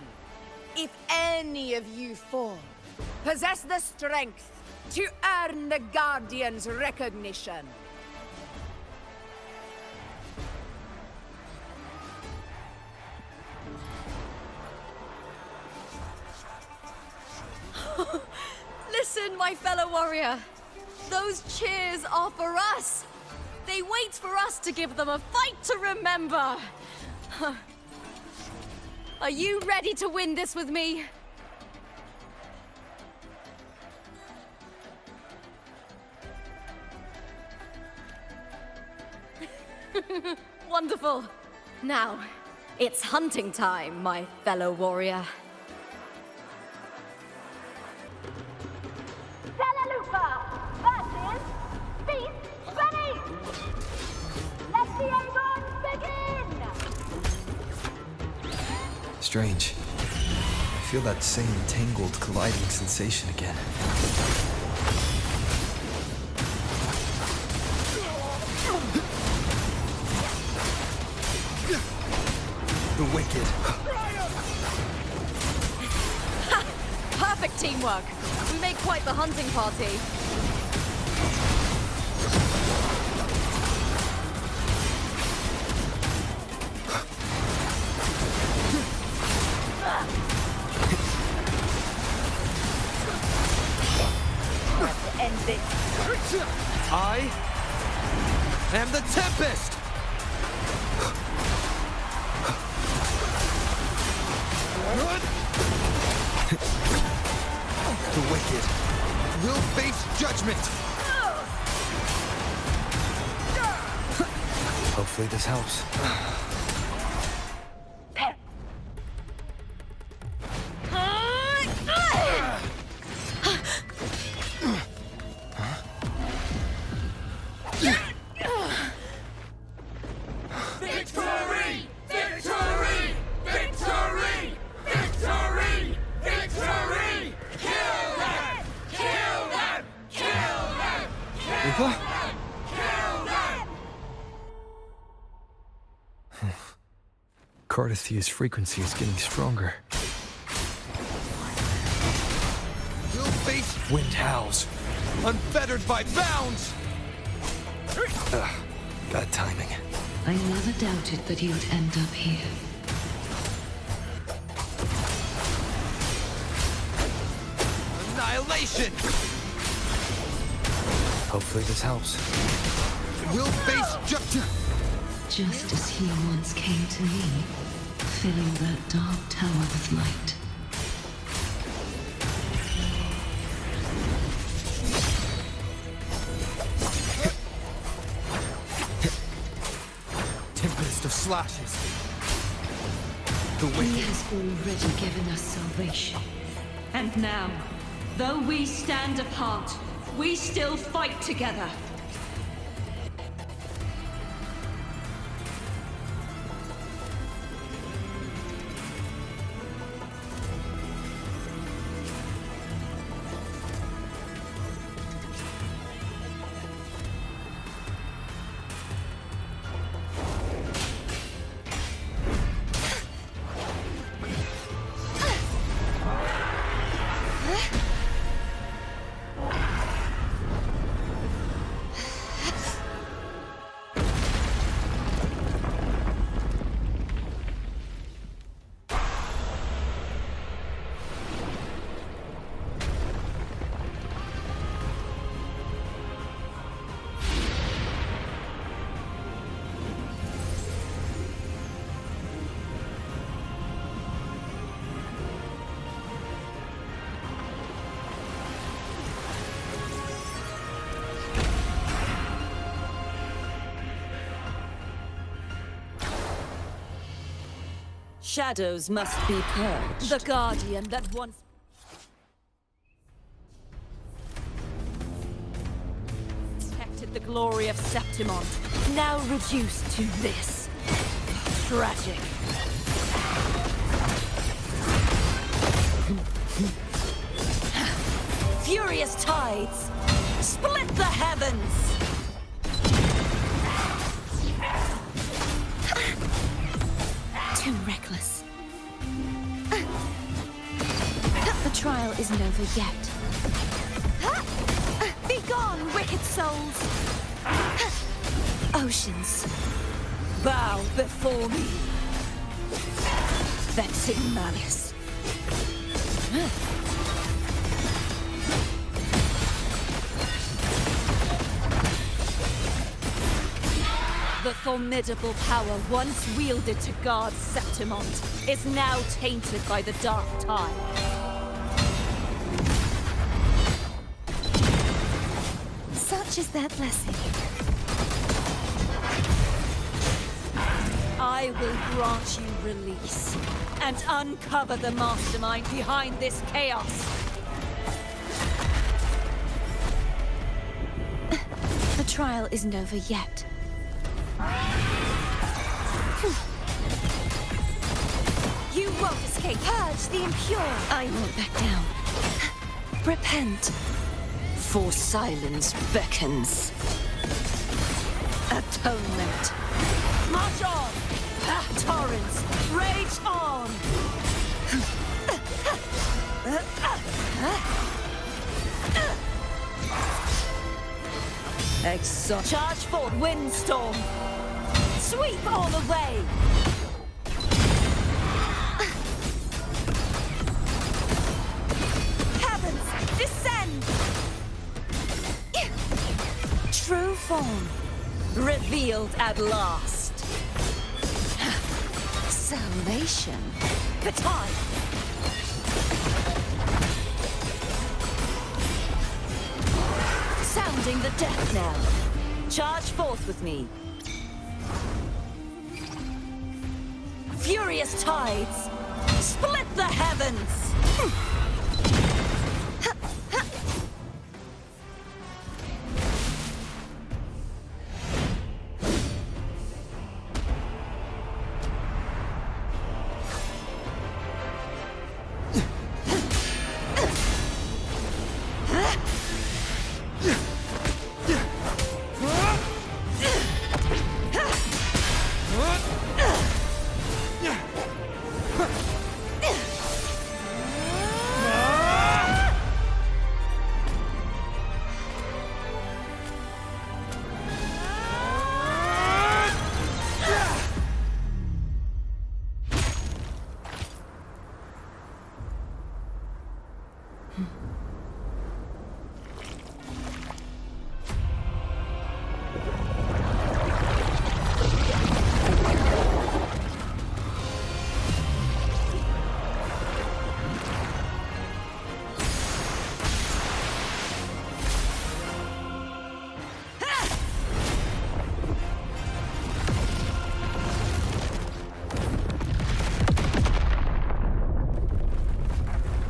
if any of you four possess the strength to earn the Guardian's recognition. Listen, my fellow warrior. Those cheers are for us. They wait for us to give them a fight to remember. Are you ready to win this with me? Wonderful. Now, it's hunting time, my fellow warrior. Lupa versus Beast Bunny! Let's Strange. I feel that same tangled, colliding sensation again. The wicked. Perfect teamwork. We make quite the hunting party. End this. I am the Tempest! The wicked will face judgment! Hopefully this helps. Victory! Victory! Victory! Victory! Victory! Kill them! Kill them! Kill them! Lupa? Kill them! Cartethia's frequency is getting stronger. We'll face wind howls, unfettered by bounds! Bad timing. I never doubted that you'd end up here. Annihilation! Hopefully this helps. We'll face Just as he once came to me, filling that dark tower with light. Tempest of slashes. The He wicked. has already given us salvation. And now, though we stand apart, we still fight together. Shadows must be purged. The Guardian that once... protected the glory of Septimont, now reduced to this. Tragic. Furious tides! Split the heavens! Too reckless. The trial isn't over yet. Be gone, wicked souls! Oceans. Bow before me. Vexing malice. The formidable power once wielded to guard Septimont is now tainted by the dark tide. Such is their blessing. I will grant you release and uncover the mastermind behind this chaos. The trial isn't over yet. You won't won't escape. Purge the impure. I won't back down. Repent. For silence beckons. Atonement. March on! Torrents, rage on! Exalt. Charge forth, windstorm! Sweep all away! Heavens, descend! True form, revealed at last. Salvation. Baton! Sounding the death knell. Charge forth with me. Furious tides, split the heavens!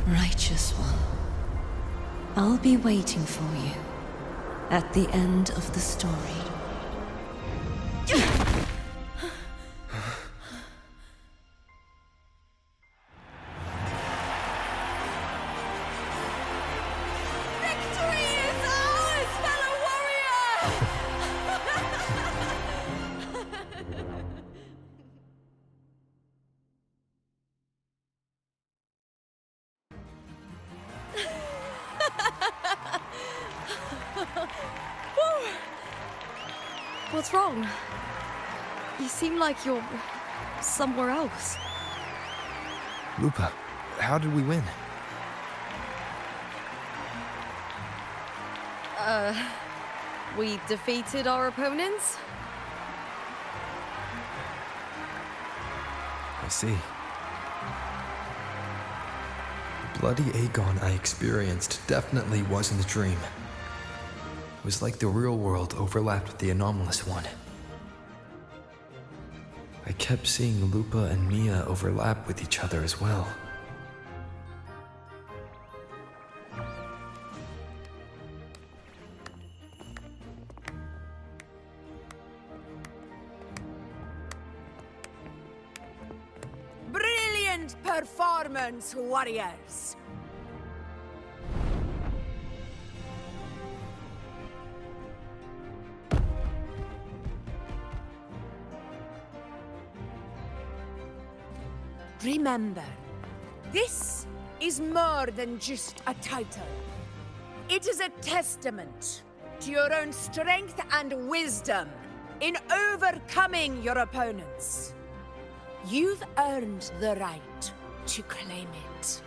Righteous one, I'll be waiting for you at the end of the story. Victory is ours, fellow warrior! What's wrong? You seem like you're somewhere else. Lupa, how did we win? We defeated our opponents? I see. The bloody Aegon I experienced definitely wasn't a dream. It was like the real world overlapped with the anomalous one. I kept seeing Lupa and Mia overlap with each other as well. Brilliant performance, warriors! Remember, this is more than just a title. It is a testament to your own strength and wisdom in overcoming your opponents. You've earned the right to claim it.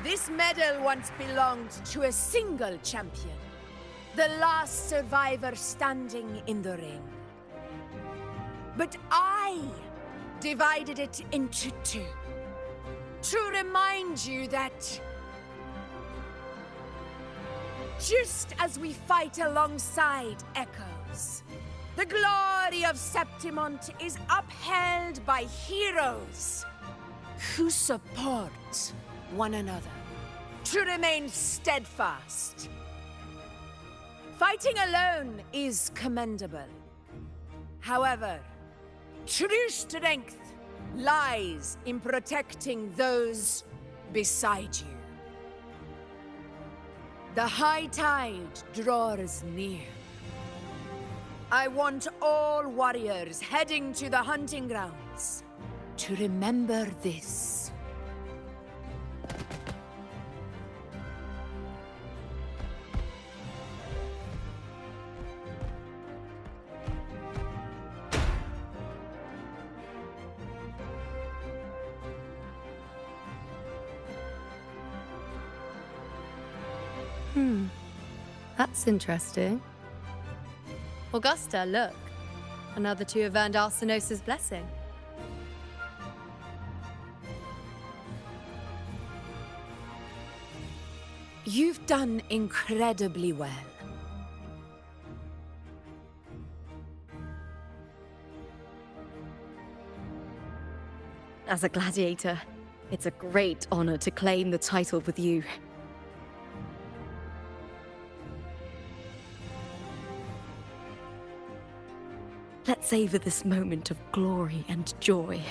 This medal once belonged to a single champion, the last survivor standing in the ring. But I divided it into two, to remind you that just as we fight alongside echoes, the glory of Septimont is upheld by heroes who support one another, to remain steadfast. Fighting alone is commendable. However, true strength lies in protecting those beside you. The high tide draws near. I want all warriors heading to the hunting grounds to remember this. That's interesting. Augusta, look. Another two have earned Arsinosa's blessing. You've done incredibly well. As a gladiator, it's a great honor to claim the title with you. Let's savor this moment of glory and joy.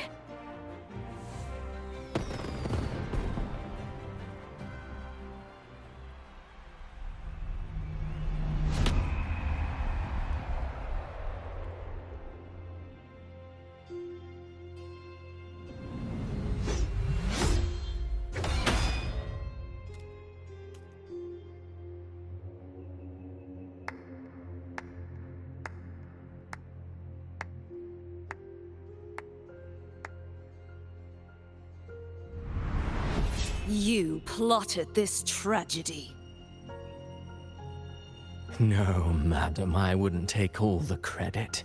You plotted this tragedy. No, madam, I wouldn't take all the credit.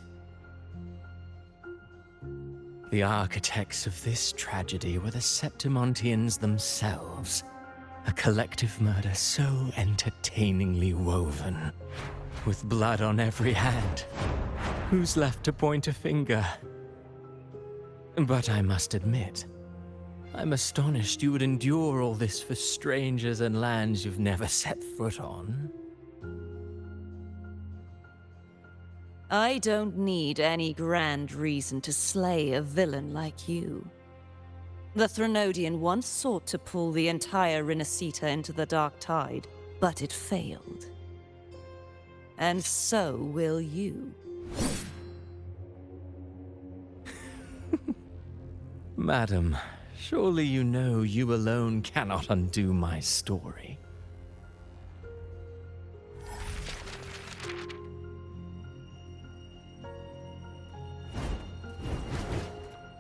The architects of this tragedy were the Septimontians themselves. A collective murder so entertainingly woven, with blood on every hand. Who's left to point a finger? But I must admit, I'm astonished you would endure all this for strangers and lands you've never set foot on. I don't need any grand reason to slay a villain like you. The Threnodian once sought to pull the entire Rinascita into the Dark Tide, but it failed. And so will you. Madam, surely you know you alone cannot undo my story.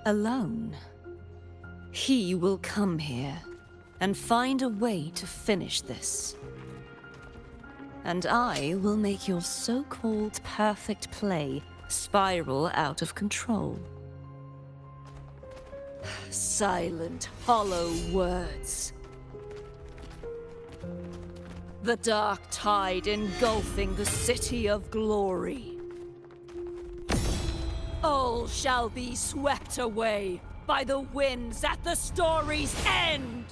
Alone. He will come here and find a way to finish this. And I will make your so-called perfect play spiral out of control. Silent, hollow words. The dark tide engulfing the city of glory. All shall be swept away by the winds at the story's end!